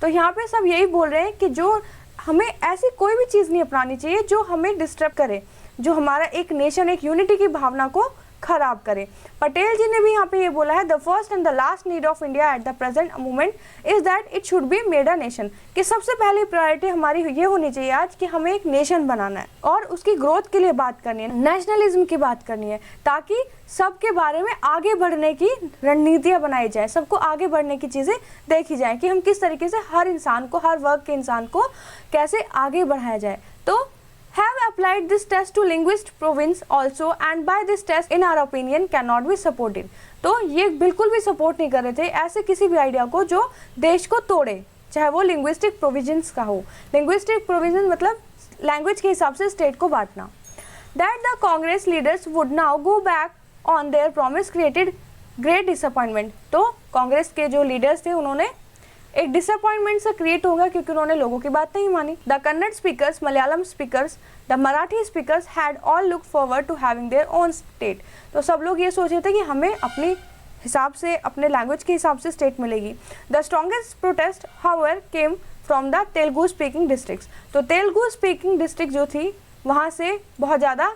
[SPEAKER 1] तो यहाँ पे सब यही बोल रहे हैं कि जो हमें ऐसी कोई भी चीज़ नहीं अपनानी चाहिए जो हमें डिस्टर्ब करे, जो हमारा एक नेशन, एक यूनिटी की भावना को खराब करे। पटेल जी ने भी यहाँ पे ये बोला है, the first and the last need of India at the present moment is that it should be made a nation, कि सबसे पहली प्रायोरिटी हमारी ये होनी चाहिए आज कि हमें एक नेशन बनाना है और उसकी ग्रोथ के लिए बात करनी है, नेशनलिज्म की बात करनी है, ताकि सबके बारे में आगे बढ़ने की रणनीतियाँ बनाई जाए, सबको आगे बढ़ने की चीज़ें देखी जाए कि हम किस तरीके से हर इंसान को, हर वर्ग के इंसान को कैसे आगे बढ़ाया जाए। तो have applied this test to linguist province also and by this test in our opinion cannot be supported। तो ये बिल्कुल भी सपोर्ट नहीं कर रहे थे ऐसे किसी भी आइडिया को जो देश को तोड़े, चाहे वो लिंग्विस्टिक प्रोविजंस का हो। लिंग्विस्टिक प्रोविजन मतलब लैंग्वेज के हिसाब से स्टेट को बांटना। That the Congress leaders would now go back on their promise created great disappointment. तो कांग्रेस के जो लीडर्स थे उन्होंने एक डिसअपॉइंटमेंट से क्रिएट होगा क्योंकि उन्होंने लोगों की बात नहीं मानी। The Kannada speakers, Malayalam speakers, the Marathi speakers had all look forward to having their own state. तो सब लोग ये सोच रहे थे कि हमें अपने हिसाब से, अपने लैंग्वेज के हिसाब से स्टेट मिलेगी। The strongest protest however came from the Telugu speaking districts. तो तेलुगु स्पीकिंग डिस्ट्रिक्ट जो थी वहाँ से बहुत ज़्यादा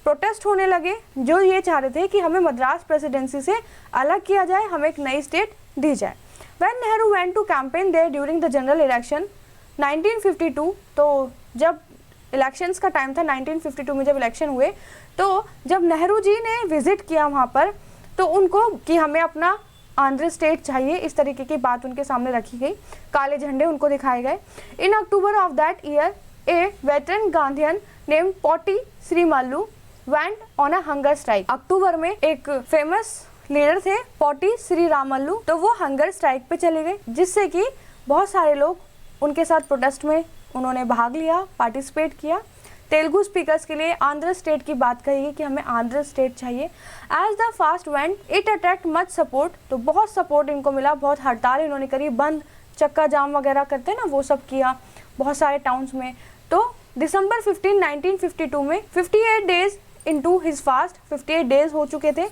[SPEAKER 1] प्रोटेस्ट होने लगे, जो ये चाह रहे थे कि हमें मद्रास प्रेसिडेंसी से अलग किया जाए, हमें एक नई स्टेट दी जाए। When Nehru went to campaign there during the general election 1952, तो जब इलेक्शंस का टाइम था 1952 में जब इलेक्शन हुए, तो जब नेहरू जी ने विजिट किया वहाँ पर, तो उनको कि हमें अपना आंध्र स्टेट चाहिए, इस तरीके की बात उनके सामने रखी गई, काले झंडे उनको दिखाए गए। In October of that year a veteran Gandhian named Potti Sriramulu went on a hunger strike. October में एक फेमस लीडर थे पोटी श्रीरामल्लू, तो वो हंगर स्ट्राइक पे चले गए, जिससे कि बहुत सारे लोग उनके साथ प्रोटेस्ट में उन्होंने भाग लिया, पार्टिसिपेट किया। तेलुगु स्पीकर्स के लिए आंध्र स्टेट की बात कही कि हमें आंध्र स्टेट चाहिए। As the fast went it attract much support, तो बहुत सपोर्ट इनको मिला, बहुत हड़ताल इन्होंने करी, बंद, चक्का जाम वगैरह करते हैं ना, वो सब किया बहुत सारे टाउन्स में। तो दिसंबर 15, 1952 में 58 days into his fast, 58 days हो चुके थे,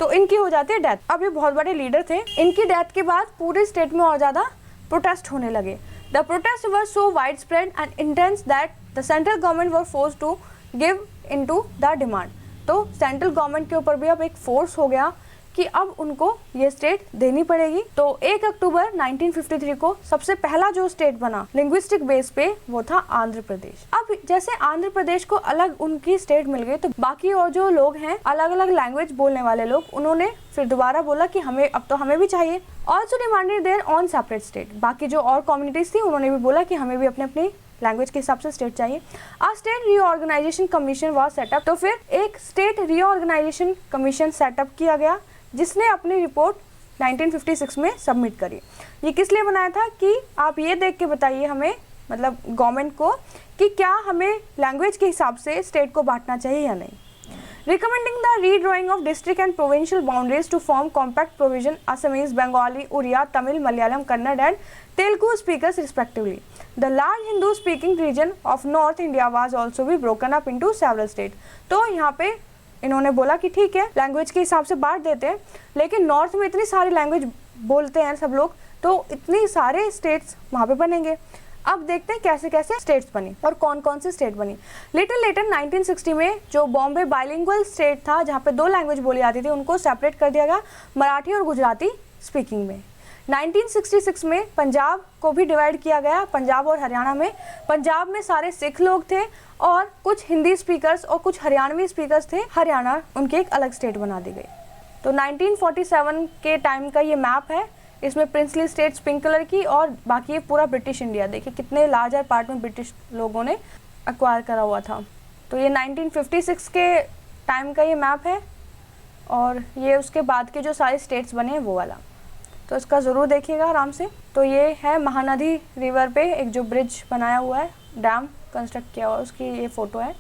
[SPEAKER 1] तो इनकी हो जाती है डेथ। अब ये बहुत बड़े लीडर थे, इनकी डेथ के बाद पूरे स्टेट में और ज़्यादा प्रोटेस्ट होने लगे। The protest were so widespread and intense that the central government were force to give into the demand. तो सेंट्रल गवर्नमेंट के ऊपर भी अब एक फोर्स हो गया कि अब उनको ये स्टेट देनी पड़ेगी। तो 1 अक्टूबर 1953 को सबसे पहला जो स्टेट बना लिंग्विस्टिक बेस पे, वो था आंध्र प्रदेश। अब जैसे आंध्र प्रदेश को अलग उनकी स्टेट मिल गई, तो बाकी और जो लोग हैं, अलग अलग लैंग्वेज बोलने वाले लोग, उन्होंने फिर दोबारा बोला कि हमें अब तो हमें भी चाहिए। Also demanded their own separate state. बाकी जो और कम्युनिटीज थी उन्होंने भी बोला कि हमें भी अपने अपनी लैंग्वेज के हिसाब से स्टेट चाहिए। A state reorganisation commission was set up. तो फिर एक स्टेट रीऑर्गेनाइजेशन कमीशन सेटअप किया गया, जिसने अपनी रिपोर्ट 1956 में सबमिट करी। ये किस लिए बनाया था कि आप ये देख के बताइए हमें, मतलब गवर्नमेंट को, कि क्या हमें लैंग्वेज के हिसाब से स्टेट को बांटना चाहिए या नहीं। Recommending the redrawing of district and provincial boundaries to form compact provision Assamese, Bengali, Oriya, Tamil, Malayalam, Kannada and Telugu speakers respectively. The large Hindu-speaking region of North India was also be broken up into several states. तो यहाँ पे इन्होंने बोला कि ठीक है, language के हिसाब से बांट देते हैं, लेकिन नॉर्थ में इतनी सारी लैंग्वेज बोलते हैं सब लोग, तो इतनी सारे स्टेट्स वहाँ पे बनेंगे। अब देखते हैं कैसे कैसे स्टेट्स बनी और कौन कौन से स्टेट बनी। लिटिल लेटर 1960 में जो बॉम्बे बाइलिंगुअल स्टेट था, जहाँ पे 2 लैंग्वेज बोली जाती थी, उनको सेपरेट कर दिया गया मराठी और गुजराती स्पीकिंग में। 1966 में पंजाब को भी डिवाइड किया गया, पंजाब और हरियाणा में। पंजाब में सारे सिख लोग थे और कुछ हिंदी स्पीकर्स और कुछ हरियाणवी स्पीकर्स थे, हरियाणा उनकी एक अलग स्टेट बना दी गई। तो 1947 के टाइम का ये मैप है, इसमें प्रिंसली स्टेट्स पिंक कलर की और बाकी ये पूरा ब्रिटिश इंडिया। देखिए कितने लार्जर पार्ट में ब्रिटिश लोगों ने एक्वायर करा हुआ था। तो ये 1956 के टाइम का ये मैप है और ये उसके बाद के जो सारे स्टेट्स बने हैं वो वाला, तो इसका ज़रूर देखिएगा आराम से। तो ये है महानदी रिवर पे एक जो ब्रिज बनाया हुआ है, डैम कंस्ट्रक्ट किया हुआ है, उसकी ये फ़ोटो है।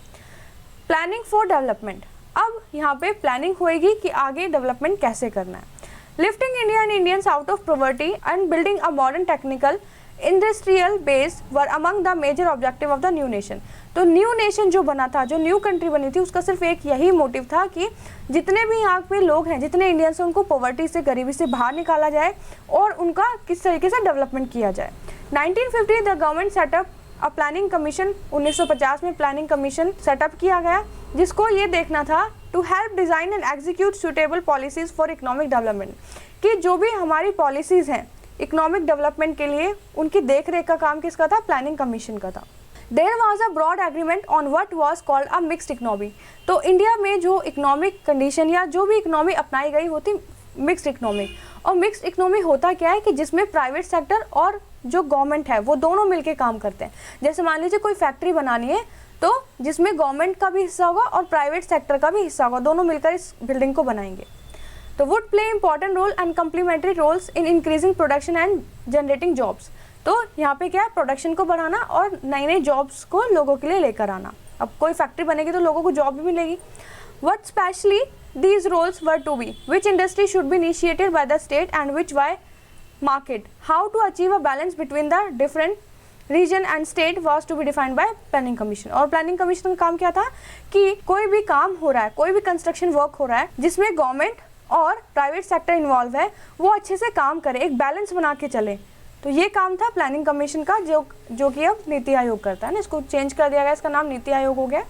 [SPEAKER 1] Planning for development. अब यहाँ पे प्लानिंग होएगी कि आगे डेवलपमेंट कैसे करना है। Lifting India and Indians out of poverty and building a modern technical industrial base were among the major objective of the new nation. तो न्यू नेशन जो बना था, जो न्यू कंट्री बनी थी, उसका सिर्फ एक यही मोटिव था कि जितने भी यहाँ पे लोग हैं, जितने इंडियंस हैं, उनको पॉवर्टी से, गरीबी से बाहर निकाला जाए और उनका किस तरीके से डेवलपमेंट किया जाए। 1950 the government setup a planning commission, 1950 में प्लानिंग कमीशन सेटअप किया गया, जिसको ये देखना था to help design and execute suitable policies for economic development, कि जो भी हमारी पॉलिसीज़ हैं इकोनॉमिक डेवलपमेंट के लिए, उनकी देख रेख का काम किसका था? प्लानिंग कमीशन का था। There was a broad agreement on what was called a mixed economy. तो इंडिया में जो इकोनॉमिक कंडीशन या जो भी इकोनॉमी अपनाई गई होती मिक्स्ड इकोनॉमी। और मिक्स्ड इकोनॉमी होता क्या है कि जिसमें प्राइवेट सेक्टर और जो गवर्नमेंट है वो दोनों मिलके काम करते हैं। जैसे मान लीजिए कोई फैक्ट्री बनानी है तो जिसमें गवर्नमेंट का भी हिस्सा होगा और प्राइवेट सेक्टर का भी हिस्सा होगा, दोनों मिलकर इस बिल्डिंग को बनाएंगे। तो would play important role and complementary roles in increasing production and generating jobs. तो यहाँ पे क्या है? प्रोडक्शन को बढ़ाना और नई नई जॉब्स को लोगों के लिए लेकर आना। अब कोई फैक्ट्री बनेगी तो लोगों को जॉब भी मिलेगी। What specially these roles were to be, which industry should be initiated by the state and which by market, how to achieve a balance between the different region and state was to be defined by planning commission. और planning commission का काम क्या था कि कोई भी काम हो रहा है, कोई भी कंस्ट्रक्शन वर्क हो रहा है जिसमें गवर्नमेंट और प्राइवेट सेक्टर इन्वॉल्व है, वो अच्छे से काम करे, एक बैलेंस बना के चले। तो ये काम था प्लानिंग कमीशन का, जो कि अब नीति आयोग करता है ना। इसको चेंज कर दिया गया, इसका नाम नीति आयोग हो गया।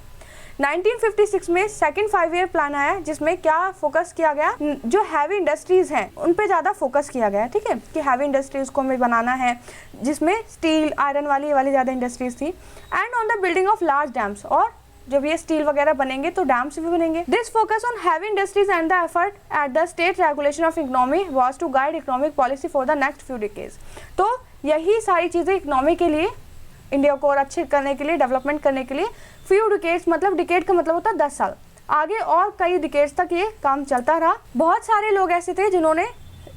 [SPEAKER 1] 1956 में सेकंड 5 ईयर प्लान आया, जिसमें क्या फोकस किया गया? जो हैवी इंडस्ट्रीज हैं उन पे ज़्यादा फोकस किया गया, ठीक है, कि हैवी इंडस्ट्रीज को हमें बनाना है, जिसमें स्टील, आयरन वाली ज़्यादा इंडस्ट्रीज थी। And on the building of large dams, और जब ये स्टील वगैरह बनेंगे तो डैम्स भी बनेंगे। This focus on heavy industries and the effort at the state regulation of economy was to guide economic policy for the next few decades. तो यही सारी चीज़ें इकोनॉमी के लिए, इंडिया को और अच्छे करने के लिए, डेवलपमेंट करने के लिए, फ्यू डिकेड्स, मतलब डिकेड का मतलब होता है 10 साल, आगे और कई डिकेड्स तक ये काम चलता रहा। बहुत सारे लोग ऐसे थे जिन्होंने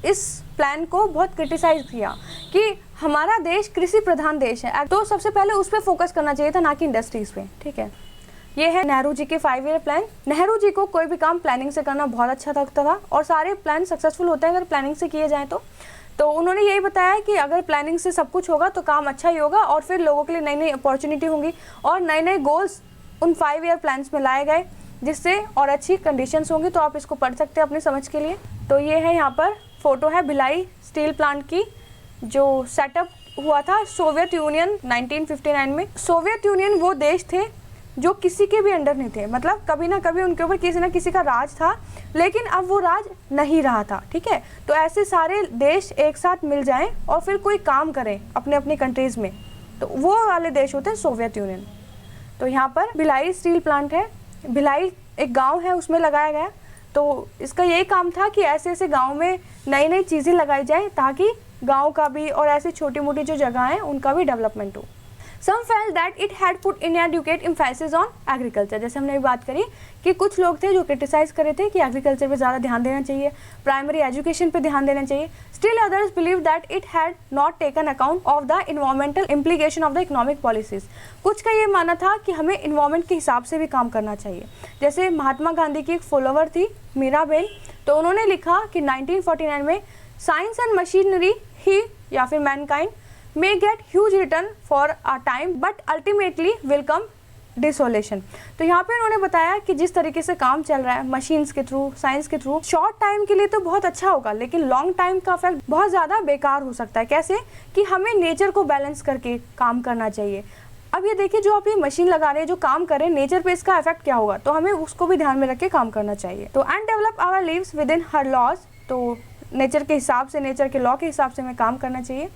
[SPEAKER 1] इस प्लान को बहुत क्रिटिसाइज किया कि हमारा देश कृषि प्रधान देश है, तो सबसे पहले उस पर फोकस करना चाहिए था, ना कि इंडस्ट्रीज पे, ठीक है। ये है नेहरू जी के 5 ईयर प्लान। नेहरू जी को कोई भी काम प्लानिंग से करना बहुत अच्छा लगता था, और सारे प्लान सक्सेसफुल होते हैं अगर प्लानिंग से किए जाएँ तो उन्होंने यही बताया कि अगर प्लानिंग से सब कुछ होगा तो काम अच्छा ही होगा, और फिर लोगों के लिए नई नई अपॉर्चुनिटी होंगी और नए नए गोल्स उन 5 ईयर प्लान्स में लाए गए, जिससे और अच्छी कंडीशंस होंगी। तो आप इसको पढ़ सकते हैं अपनी समझ के लिए। तो ये है, यहाँ पर फोटो है भिलाई स्टील प्लांट की, जो सेटअप हुआ था सोवियत यूनियन 1959 में। सोवियत यूनियन वो देश थे जो किसी के भी अंडर नहीं थे, मतलब कभी ना कभी उनके ऊपर किसी ना किसी का राज था, लेकिन अब वो राज नहीं रहा था, ठीक है। तो ऐसे सारे देश एक साथ मिल जाएं और फिर कोई काम करें अपने अपनी कंट्रीज़ में, तो वो वाले देश होते हैं सोवियत यूनियन। तो यहाँ पर भिलाई स्टील प्लांट है, भिलाई एक गांव है, उसमें लगाया गया। तो इसका यही काम था कि ऐसे ऐसे गाँव में नई नई चीज़ें लगाई जाए, ताकि गाँव का भी और ऐसे छोटी मोटी जो जगह हैं उनका भी डेवलपमेंट हो। Some felt that it had put inadequate emphasis on agriculture। जैसे हमने भी बात करी कि कुछ लोग थे जो क्रिटिसाइज कर रहे थे कि एग्रीकल्चर पे ज़्यादा ध्यान देना चाहिए, प्राइमरी एजुकेशन पे ध्यान देना चाहिए। Still others believed that it had not taken account of the environmental implication of the economic policies। कुछ का ये मानना था कि हमें इन्वायरमेंट के हिसाब से भी काम करना चाहिए। जैसे महात्मा गांधी की एक फॉलोवर थी मीराबेन, तो उन्होंने लिखा कि 1949 में साइंस एंड मशीनरी ही या फिर Mankind may get huge return for a time but ultimately will come डिसोलेशन। तो यहाँ पे उन्होंने बताया कि जिस तरीके से काम चल रहा है मशीन्स के थ्रू, साइंस के थ्रू, शॉर्ट टाइम के लिए तो बहुत अच्छा होगा, लेकिन लॉन्ग टाइम का इफेक्ट बहुत ज़्यादा बेकार हो सकता है। कैसे कि हमें नेचर को बैलेंस करके काम करना चाहिए। अब ये देखिए, जो आप ये मशीन लगा रहे हैं, जो काम कर रहे हैं, नेचर पे इसका इफेक्ट क्या होगा, तो हमें उसको भी ध्यान में रख के काम करना चाहिए। तो and develop our lives within her laws, तो नेचर के हिसाब से, नेचर के लॉ के हिसाब से हमें काम करना चाहिए।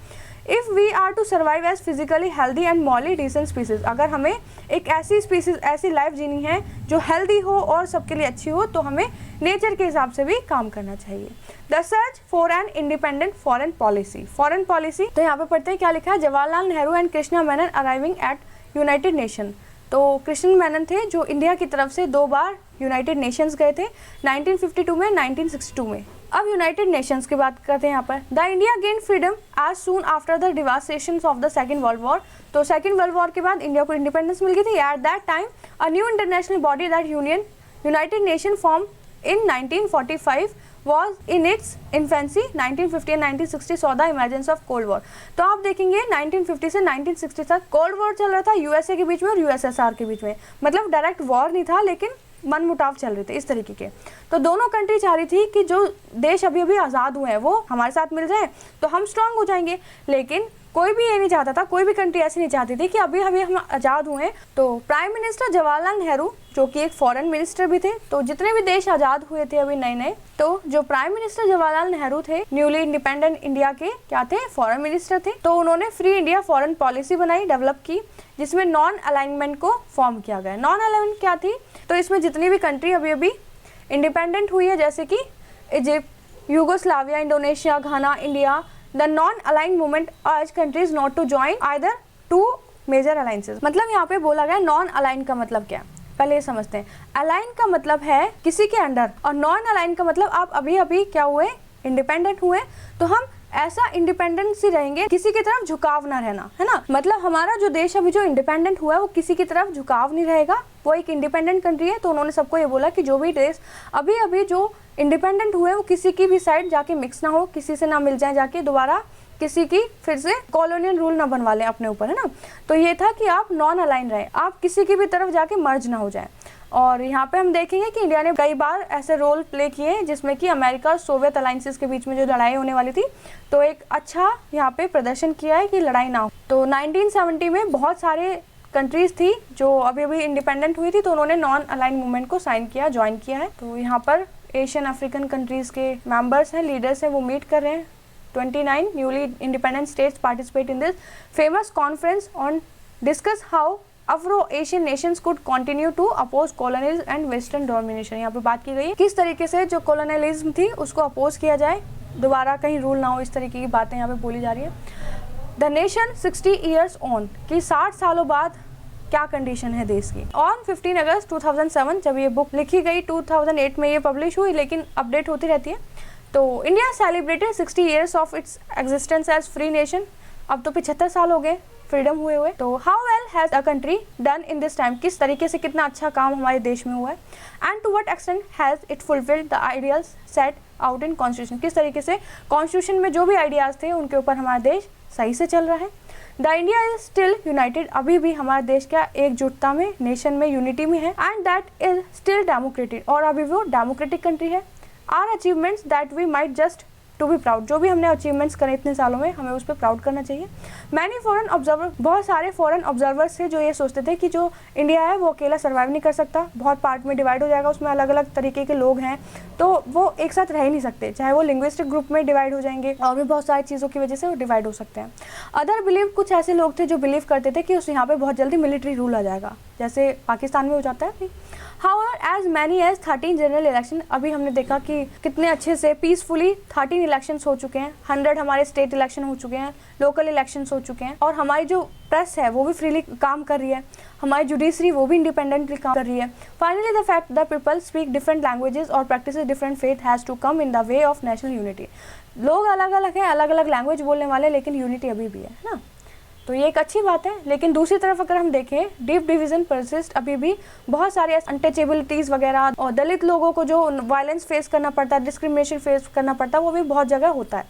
[SPEAKER 1] If we are to survive as physically healthy and morally decent species, अगर हमें एक ऐसी स्पीसीज, ऐसी लाइफ जीनी है जो हेल्दी हो और सबके लिए अच्छी हो, तो हमें नेचर के हिसाब से भी काम करना चाहिए। The search for an independent foreign policy, foreign policy, तो यहाँ पे पढ़ते हैं क्या लिखा है। Jawaharlal Nehru and Krishna Menon arriving at United nation. तो कृष्ण मेनन थे जो इंडिया की तरफ से 2 बार यूनाइटेड नेशंस गए थे, 1952 में, 1962 में। अब यूनाइटेड नेशंस की बात करते हैं यहाँ पर। The India gain freedom as soon after the devastation of the second world war. तो सेकेंड वर्ल्ड वॉर के बाद इंडिया को इंडिपेंडेंस मिल गई थी। At that time a new international body that united nation form in 1945 was in its infancy. 1950 and 1960 saw the emergence of cold war. तो आप देखेंगे 1950 से 1960 तक कोल्ड वॉर चल रहा था यूएसए के बीच में और यूएसएसआर के बीच में। मतलब डायरेक्ट वॉर नहीं था लेकिन मनमुटाव चल रहे थे इस तरीके के। तो दोनों कंट्री चाह रही थी कि जो देश अभी अभी आज़ाद हुए हैं वो हमारे साथ मिल जाए तो हम स्ट्रांग हो जाएंगे। लेकिन कोई भी ये नहीं चाहता था, कोई भी कंट्री ऐसी नहीं चाहती थी कि अभी अभी हम आज़ाद हुए हैं। तो प्राइम मिनिस्टर जवाहरलाल नेहरू जो कि एक फॉरेन मिनिस्टर भी थे, तो जितने भी देश आज़ाद हुए थे अभी नए नए, तो जो प्राइम मिनिस्टर जवाहरलाल नेहरू थे न्यूली इंडिपेंडेंट इंडिया के क्या थे, फॉरेन मिनिस्टर थे। तो उन्होंने फ्री इंडिया फॉरेन पॉलिसी बनाई, डेवलप की, जिसमें नॉन अलाइनमेंट को फॉर्म किया गया। नॉन अलाइनमेंट क्या थी, तो इसमें जितनी भी कंट्री अभी अभी इंडिपेंडेंट हुई है जैसे कि Egypt, Yugoslavia, Indonesia, Ghana, India, the non align movement urged countries not to join either two major alliances. मतलब यहाँ पे बोला गया नॉन अलाइन का मतलब क्या है, पहले ये समझते हैं। अलाइन का मतलब है किसी के अंडर, और नॉन अलाइन का मतलब आप अभी अभी क्या हुए, इंडिपेंडेंट हुए, तो हम ऐसा इंडिपेंडेंट ही रहेंगे, किसी की तरफ झुकाव ना रहना, है ना। मतलब हमारा जो देश अभी जो इंडिपेंडेंट हुआ है वो किसी की तरफ झुकाव नहीं रहेगा, वो एक इंडिपेंडेंट कंट्री है। तो उन्होंने सबको ये बोला कि जो भी देश अभी अभी जो इंडिपेंडेंट हुए वो किसी की भी साइड जाके मिक्स ना हो, किसी से ना मिल जाए जाके दोबारा, किसी की फिर से कॉलोनियल रूल ना बनवा लें अपने ऊपर, है ना। तो ये था कि आप नॉन अलाइन रहे, आप किसी की भी तरफ जाके मर्ज ना हो जाए। और यहाँ पे हम देखेंगे कि इंडिया ने कई बार ऐसे रोल प्ले किए जिसमें कि अमेरिका और सोवियत अलायंसेस के बीच में जो लड़ाई होने वाली थी, तो एक अच्छा यहाँ पे प्रदर्शन किया है कि लड़ाई ना हो। तो 1970 में बहुत सारे कंट्रीज थी जो अभी अभी इंडिपेंडेंट हुई थी, तो उन्होंने नॉन अलाइन मूवमेंट को साइन किया, ज्वाइन किया है। तो यहाँ पर एशियन अफ्रीकन कंट्रीज के मेंबर्स हैं, लीडर्स हैं, वो मीट कर रहे हैं। 29 newly independent states participate in this famous conference on discuss how Afro Asian nations could continue to oppose colonialism and western domination. यहाँ पे बात की गई है किस तरीके से जो कॉलोनियलिज्म थी उसको अपोज किया जाए, दोबारा कहीं रूल ना हो, इस तरीके की बातें यहाँ पे बोली जा रही है। द नेशन 60 ईयर्स ऑन, कि 60 सालों बाद क्या कंडीशन है देश की। ऑन 15 अगस्त 2007 जब ये बुक लिखी गई, 2008 में ये पब्लिश हुई, लेकिन अपडेट होती रहती है। तो India celebrated 60 years of its existence as free nation. अब तो 75 साल हो गए फ्रीडम हुए। तो how well has a country done in this time, किस तरीके से कितना अच्छा काम हमारे देश में हुआ है। And to what extent has it fulfilled the ideals set out in constitution, किस तरीके से कॉन्स्टिट्यूशन में जो भी आइडियाज थे उनके ऊपर हमारा देश सही से चल रहा है। The India is still United, अभी भी हमारा देश क्या एकजुटता में, नेशन में, यूनिटी में है। And that is still democratic, और अभी वो डेमोक्रेटिक कंट्री है। Are achievements that we might just to be proud, जो भी हमने अचीवमेंट्स करे इतने सालों में हमें उस पर प्राउड करना चाहिए। मैनी फॉरेन ऑब्जर्वर, बहुत सारे फॉरेन ऑब्जर्वर्स थे जो ये सोचते थे कि जो इंडिया है वो अकेला सर्वाइव नहीं कर सकता, बहुत पार्ट में डिवाइड हो जाएगा, उसमें अलग अलग तरीके के लोग हैं, तो वो एक साथ रह ही नहीं सकते, चाहे वो लिंग्विस्टिक ग्रुप में डिवाइड हो जाएंगे और भी बहुत सारी चीज़ों की वजह से वो डिवाइड हो सकते हैं। अदर बिलीव, कुछ ऐसे लोग थे जो बिलीव करते थे कि उस यहाँ पे बहुत जल्दी मिलिट्री रूल आ जाएगा, जैसे पाकिस्तान में हो जाता है। However, as many as 13 general election, अभी हमने देखा कि कितने अच्छे से पीसफुली 13 इलेक्शंस हो चुके हैं, 100 हमारे स्टेट इलेक्शन हो चुके हैं, लोकल इलेक्शंस हो चुके हैं, और हमारी जो प्रेस है वो भी फ्रीली काम कर रही है, हमारी जुडिशरी वो भी इंडिपेंडेंटली काम कर रही है। Finally the fact the people speak different languages और practice different faith has to come in the way of national unity. लोग अलग अलग हैं, अलग अलग लैंग्वेज बोलने वाले, लेकिन यूनिटी अभी भी है ना। तो ये एक अच्छी बात है। लेकिन दूसरी तरफ अगर हम देखें, डीप डिवीजन परसिस्ट, अभी भी बहुत सारे अनटचेबिलिटीज़ वगैरह और दलित लोगों को जो वायलेंस फेस करना पड़ता है, डिस्क्रिमिनेशन फेस करना पड़ता है, वो भी बहुत जगह होता है।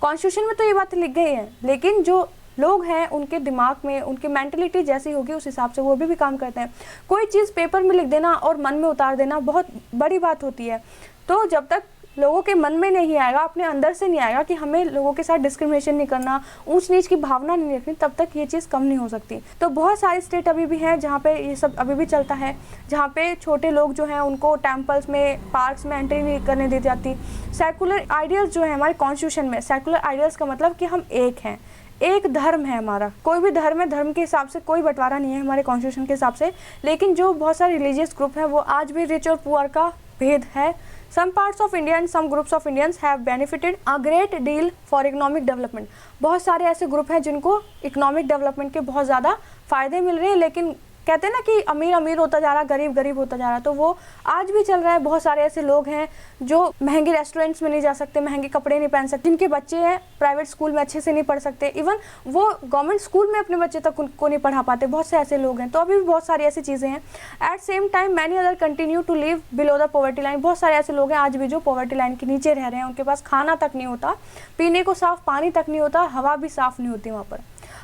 [SPEAKER 1] कॉन्स्टिट्यूशन में तो ये बात लिख गई है, लेकिन जो लोग हैं उनके दिमाग में, उनकी मेंटलिटी जैसी होगी उस हिसाब से वो भी काम करते हैं। कोई चीज़ पेपर में लिख देना और मन में उतार देना बहुत बड़ी बात होती है। तो जब तक लोगों के मन में नहीं आएगा, अपने अंदर से नहीं आएगा कि हमें लोगों के साथ डिस्क्रिमिनेशन नहीं करना, ऊंच नीच की भावना नहीं रखनी, तब तक ये चीज़ कम नहीं हो सकती। तो बहुत सारे स्टेट अभी भी हैं जहाँ पे ये सब अभी भी चलता है, जहाँ पे छोटे लोग जो हैं उनको टेम्पल्स में, पार्क्स में एंट्री नहीं करने दी जाती। सेकुलर आइडियल्स जो है हमारे कॉन्स्टिट्यूशन में, सेकुलर आइडियल्स का मतलब कि हम एक हैं, एक धर्म है हमारा, कोई भी धर्म है, धर्म के हिसाब से कोई बंटवारा नहीं है हमारे कॉन्स्टिट्यूशन के हिसाब से। लेकिन जो बहुत सारे रिलीजियस ग्रुप है वो आज भी रिच और पुअर का भेद है। Some parts of India and some groups of Indians have benefited a great deal for economic development। बहुत सारे ऐसे ग्रुप हैं जिनको इकोनॉमिक डेवलपमेंट के बहुत ज़्यादा फ़ायदे मिल रहे हैं, लेकिन कहते हैं ना कि अमीर अमीर होता जा रहा, गरीब गरीब होता जा रहा, तो वो आज भी चल रहा है। बहुत सारे ऐसे लोग हैं जो महंगे रेस्टोरेंट्स में नहीं जा सकते, महंगे कपड़े नहीं पहन सकते, जिनके बच्चे हैं प्राइवेट स्कूल में अच्छे से नहीं पढ़ सकते, इवन वो गवर्नमेंट स्कूल में अपने बच्चे तक उनको नहीं पढ़ा पाते। बहुत से ऐसे लोग हैं, तो अभी भी बहुत सारी ऐसी चीज़ें हैं। At same time many other continue to live below the poverty line. बहुत सारे ऐसे लोग हैं आज भी जो पॉवर्टी लाइन के नीचे रह रहे हैं, उनके पास खाना तक नहीं होता, पीने को साफ पानी तक नहीं होता, हवा भी साफ नहीं होती वहाँ पर।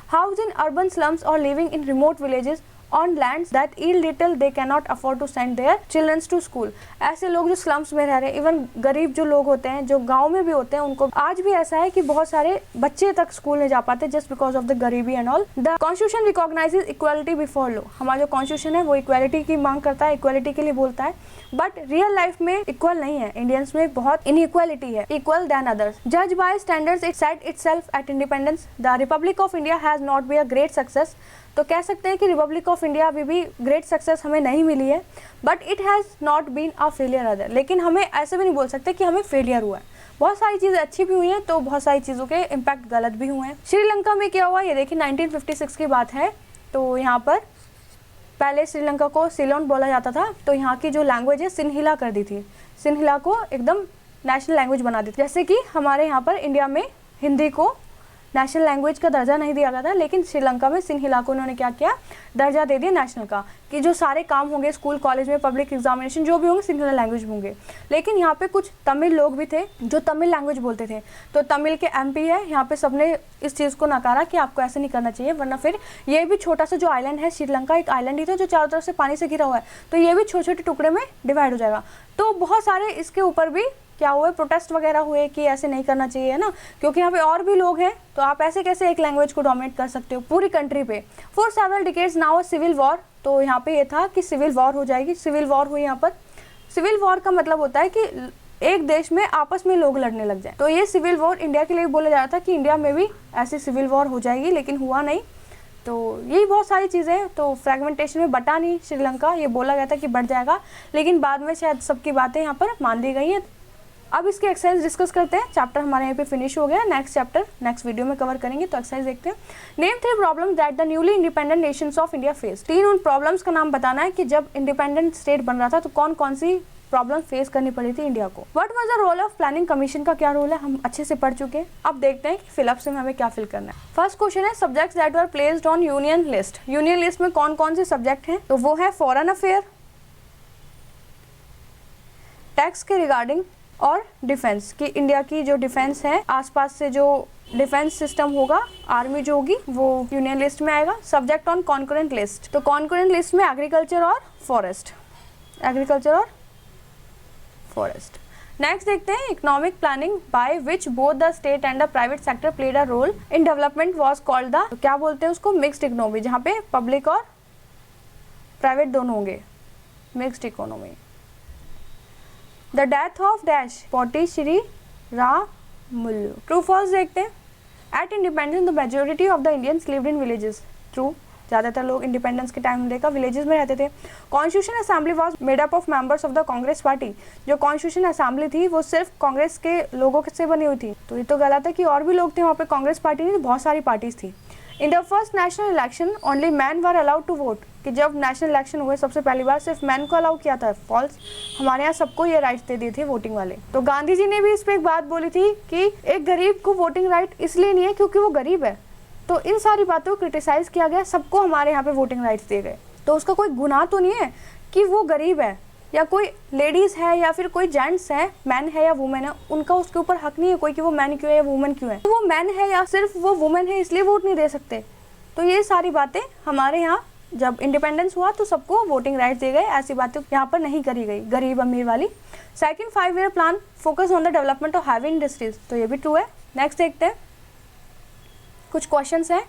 [SPEAKER 1] हाउस इन अर्बन स्लम्स और living in remote villages on lands that yield little they cannot afford to send their children to school। ऐसे लोग जो स्लम्स में रह रहे हैं, इवन गरीब जो लोग होते हैं जो गांव में भी होते हैं, उनको आज भी ऐसा है कि बहुत सारे बच्चे तक स्कूल नहीं जा पाते जस्ट बिकॉज ऑफ द गरीबी and all. The constitution recognises equality before law. हमारा जो कॉन्स्टिट्यूशन है वो इक्वालिटी की मांग करता है, इक्वालिटी के लिए बोलता है, बट रियल लाइफ में इक्वल नहीं है। इंडियंस में बहुत इनइक्वालिटी है, इक्वल देन अदर्स। जज by standards it set itself at independence the republic of India has not be a great success. तो कह सकते हैं कि रिपब्लिक ऑफ इंडिया अभी भी ग्रेट सक्सेस हमें नहीं मिली है, but it has not been a failure other. लेकिन हमें ऐसे भी नहीं बोल सकते कि हमें फेलियर हुआ है। बहुत सारी चीज़ें अच्छी भी हुई हैं, तो बहुत सारी चीज़ों के इम्पैक्ट गलत भी हुए हैं। श्रीलंका में क्या हुआ ये देखिए, 1956 की बात है। तो यहाँ पर पहले श्रीलंका को सिलोन बोला जाता था, तो यहाँ की जो लैंग्वेज है सिन्हिला कर दी थी, सिन्हिला को एकदम नेशनल लैंग्वेज बना दी थी। जैसे कि हमारे यहाँ पर इंडिया में हिंदी को नेशनल लैंग्वेज का दर्जा नहीं दिया गया था, लेकिन श्रीलंका में सिन्हिला को उन्होंने क्या किया, दर्जा दे दिया नेशनल का, कि जो सारे काम होंगे स्कूल कॉलेज में, पब्लिक एग्जामिनेशन जो भी होंगे सिन्हिला लैंग्वेज में होंगे। लेकिन यहाँ पे कुछ तमिल लोग भी थे जो तमिल लैंग्वेज बोलते थे, तो तमिल के MP है यहाँ पे, सबने इस चीज़ को नकारा कि आपको ऐसे नहीं करना चाहिए, वरना फिर ये भी छोटा सा जो आइलैंड है, श्रीलंका एक आइलैंड ही था जो चारों तरफ से पानी से घिरा हुआ है, तो ये भी छोटे छोटे टुकड़े में डिवाइड हो जाएगा। तो बहुत सारे इसके ऊपर भी क्या हुए, प्रोटेस्ट वगैरह हुए कि ऐसे नहीं करना चाहिए, है ना, क्योंकि यहाँ पे और भी लोग हैं, तो आप ऐसे कैसे एक लैंग्वेज को डोमिनेट कर सकते हो पूरी कंट्री पे। For several decades now civil war. तो यहाँ पे ये था कि सिविल वॉर हो जाएगी, सिविल वॉर हुई यहाँ पर। सिविल वॉर का मतलब होता है कि एक देश में आपस में लोग लड़ने लग जाए, तो ये सिविल वॉर इंडिया के लिए बोला जा रहा था कि इंडिया में भी ऐसी सिविल वॉर हो जाएगी, लेकिन हुआ नहीं। तो यही बहुत सारी चीज़ें, तो फ्रेगमेंटेशन में बटा नहीं श्रीलंका, ये बोला गया था कि बढ़ जाएगा, लेकिन बाद में शायद सबकी बातें यहाँ पर मान ली गई हैं। अब इसके एक्सरसाइज डिस्कस करते हैं। चैप्टर हमारे यहाँ पे फिनिश हो गया, नेक्स्ट चैप्टर नेक्स्ट वीडियो में कवर करेंगे। तो एक्सरसाइज देखते हैं। Name 3 problems that the newly independent Nations of India face. 3 उन प्रॉब्लम्स का नाम बताना है कि जब इंडिपेंडेंट स्टेट बन रहा था तो कौन कौन सी प्रॉब्लम फेस करनी पड़ी थी इंडिया को। What was the role of planning commission का क्या रोल है, हम अच्छे से पढ़ चुके हैं। अब देखते हैं कि फिलअप से हमें क्या फिल करना है। फर्स्ट क्वेश्चन है subjects that were placed on union list. Union list में कौन कौन से सब्जेक्ट हैं, तो वो है फॉरेन अफेयर, टैक्स के रिगार्डिंग, और डिफेंस की, इंडिया की जो डिफेंस है, आसपास से जो डिफेंस सिस्टम होगा, आर्मी जो होगी, वो यूनियन लिस्ट में आएगा। सब्जेक्ट ऑन कॉन्करेंट लिस्ट, तो कॉन्करेंट लिस्ट में एग्रीकल्चर और फॉरेस्ट, एग्रीकल्चर और फॉरेस्ट। नेक्स्ट देखते हैं economic planning by which both the state and the private sector played a role in development was called the, क्या बोलते हैं उसको, मिक्स्ड इकोनॉमी, जहाँ पे पब्लिक और प्राइवेट दोनों होंगे, mixed economy. The death of dash Potti Sriramulu. True false देखते हैं। At independence the majority of the Indians lived in villages. True, ज़्यादातर लोग इंडिपेंडेंस के टाइम देखा विलेजेस में रहते थे। Constitution assembly was made up of members of the Congress party. जो कॉन्स्टिट्यूशन असेंबली थी वो सिर्फ कांग्रेस के लोगों से बनी हुई थी, तो ये तो गलत है कि और भी लोग थे वहाँ पे, कांग्रेस पार्टी नहीं, बहुत सारी पार्टीज थी। In the first national election only men were allowed to vote. कि जब नेशनल इलेक्शन हुए सबसे पहली बार सिर्फ मैन को अलाउ किया था। फॉल्स, हमारे यहाँ सबको ये राइट्स दे दिए थे वोटिंग वाले। तो गांधी जी ने भी इस पर एक बात बोली थी कि एक गरीब को वोटिंग राइट इसलिए नहीं है क्योंकि वो गरीब है। तो इन सारी बातों को क्रिटिसाइज किया गया, सबको हमारे यहाँ पे वोटिंग राइट्स दिए गए। तो उसका कोई गुनाह तो नहीं है कि वो गरीब है, या कोई लेडीज़ है या फिर कोई जेंट्स है, मैन है या वुमेन है, उनका उसके ऊपर हक नहीं है कोई कि वो मैन क्यों है या वुमेन क्यों है। तो वो मैन है या सिर्फ वो वुमेन है इसलिए वोट नहीं दे सकते। तो ये सारी बातें हमारे यहाँ जब इंडिपेंडेंस हुआ तो सबको वोटिंग राइट्स दिए गए, ऐसी बातें यहाँ पर नहीं करी गई गरीब अमीर वाली। Second 5 year plan focus on the development of heavy industries, तो ये भी ट्रू है। नेक्स्ट देखते हैं, कुछ क्वेश्चंस हैं।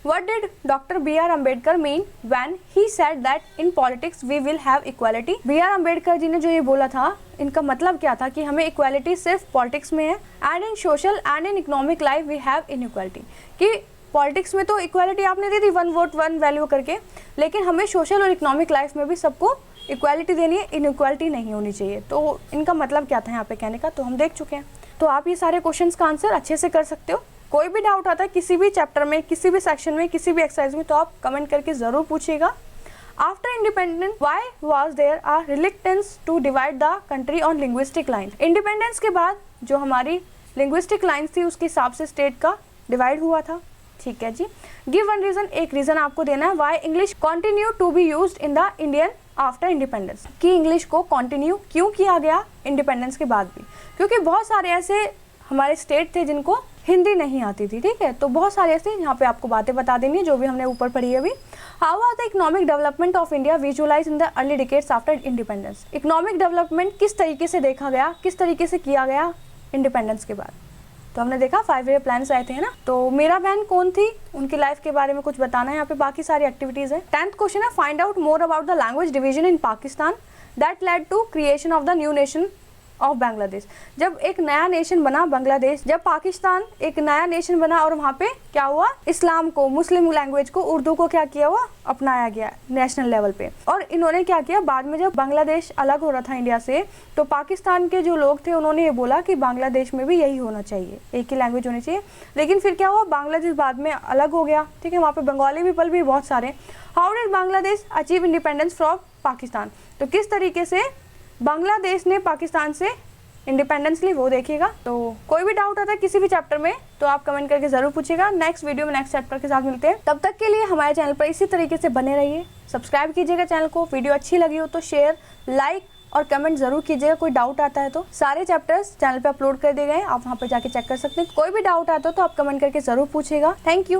[SPEAKER 1] What did Dr. B.R. Ambedkar mean when he said that in politics we will have equality? B.R. Ambedkar जी ने जो ये बोला था, इनका मतलब क्या था कि हमें इक्वालिटी सिर्फ पॉलिटिक्स में है, and in social and in economic life we have inequality. कि पॉलिटिक्स में तो इक्वालिटी आपने दे दी 1 वोट 1 वैल्यू करके, लेकिन हमें सोशल और इकोनॉमिक लाइफ में भी सबको इक्वालिटी देनी है, इनइक्वालिटी नहीं होनी चाहिए। तो इनका मतलब क्या था यहाँ पे कहने का, तो हम देख चुके हैं। तो आप ये सारे क्वेश्चंस का आंसर अच्छे से कर सकते हो। कोई भी डाउट आता है किसी भी चैप्टर में, किसी भी सेक्शन में, किसी भी एक्सरसाइज में, तो आप कमेंट करके ज़रूर पूछिएगा। After independence why was there a reluctance to divide the country on linguistic line. Independence के बाद जो हमारी लिंग्विस्टिक लाइन्स थी उसके हिसाब से स्टेट का डिवाइड हुआ था। ठीक है जी। गिव वन रीजन, एक रीजन आपको देना है why English continue to be used in the Indian after independence, कि इंग्लिश को कंटिन्यू क्यों किया गया इंडिपेंडेंस के बाद भी, क्योंकि बहुत सारे ऐसे हमारे स्टेट थे जिनको हिंदी नहीं आती थी। ठीक है, तो बहुत सारे ऐसे यहाँ पे आपको बातें बता देनी है जो भी हमने ऊपर पढ़ी है अभी। How was the economic development of India visualise in the early decades after independence. Economic development किस तरीके से देखा गया, किस तरीके से किया गया इंडिपेंडेंस के बाद। तो हमने देखा 5 ईयर प्लान्स आए थे, है ना। तो मेरा बहन कौन थी, उनकी लाइफ के बारे में कुछ बताना है यहाँ पे, बाकी सारी एक्टिविटीज है। 10th क्वेश्चन है, find out more about the language division in Pakistan that led to creation of the new nation of Bangladesh. जब एक नया नेशन बना बांग्लादेश, जब पाकिस्तान एक नया नेशन बना और वहाँ पे क्या हुआ, इस्लाम को, मुस्लिम लैंग्वेज को, उर्दू को क्या किया हुआ, अपनाया गया नेशनल लेवल पे। और इन्होंने क्या किया, बाद में जब बांग्लादेश अलग हो रहा था इंडिया से, तो पाकिस्तान के जो लोग थे उन्होंने ये बोला कि बांग्लादेश में भी यही होना चाहिए, एक ही लैंग्वेज होनी चाहिए। लेकिन फिर क्या हुआ, बांग्लादेश बाद में अलग हो गया। ठीक है, वहाँ पे बंगाली पीपल भी बहुत सारे। How did Bangladesh achieve independence from Pakistan, तो किस तरीके से बांग्लादेश ने पाकिस्तान से इंडिपेंडेंस ली वो देखिएगा। तो कोई भी डाउट आता है किसी भी चैप्टर में तो आप कमेंट करके जरूर पूछिएगा। नेक्स्ट वीडियो में नेक्स्ट चैप्टर के साथ मिलते हैं, तब तक के लिए हमारे चैनल पर इसी तरीके से बने रहिए। सब्सक्राइब कीजिएगा चैनल को, वीडियो अच्छी लगी हो तो शेयर, लाइक और कमेंट जरूर कीजिएगा। कोई डाउट आता है तो सारे चैप्टर्स चैनल पे अपलोड कर दिए गए हैं, आप वहाँ पर जाके चेक कर सकते हैं। कोई भी डाउट आता है तो आप कमेंट करके जरूर पूछिएगा। Thank you.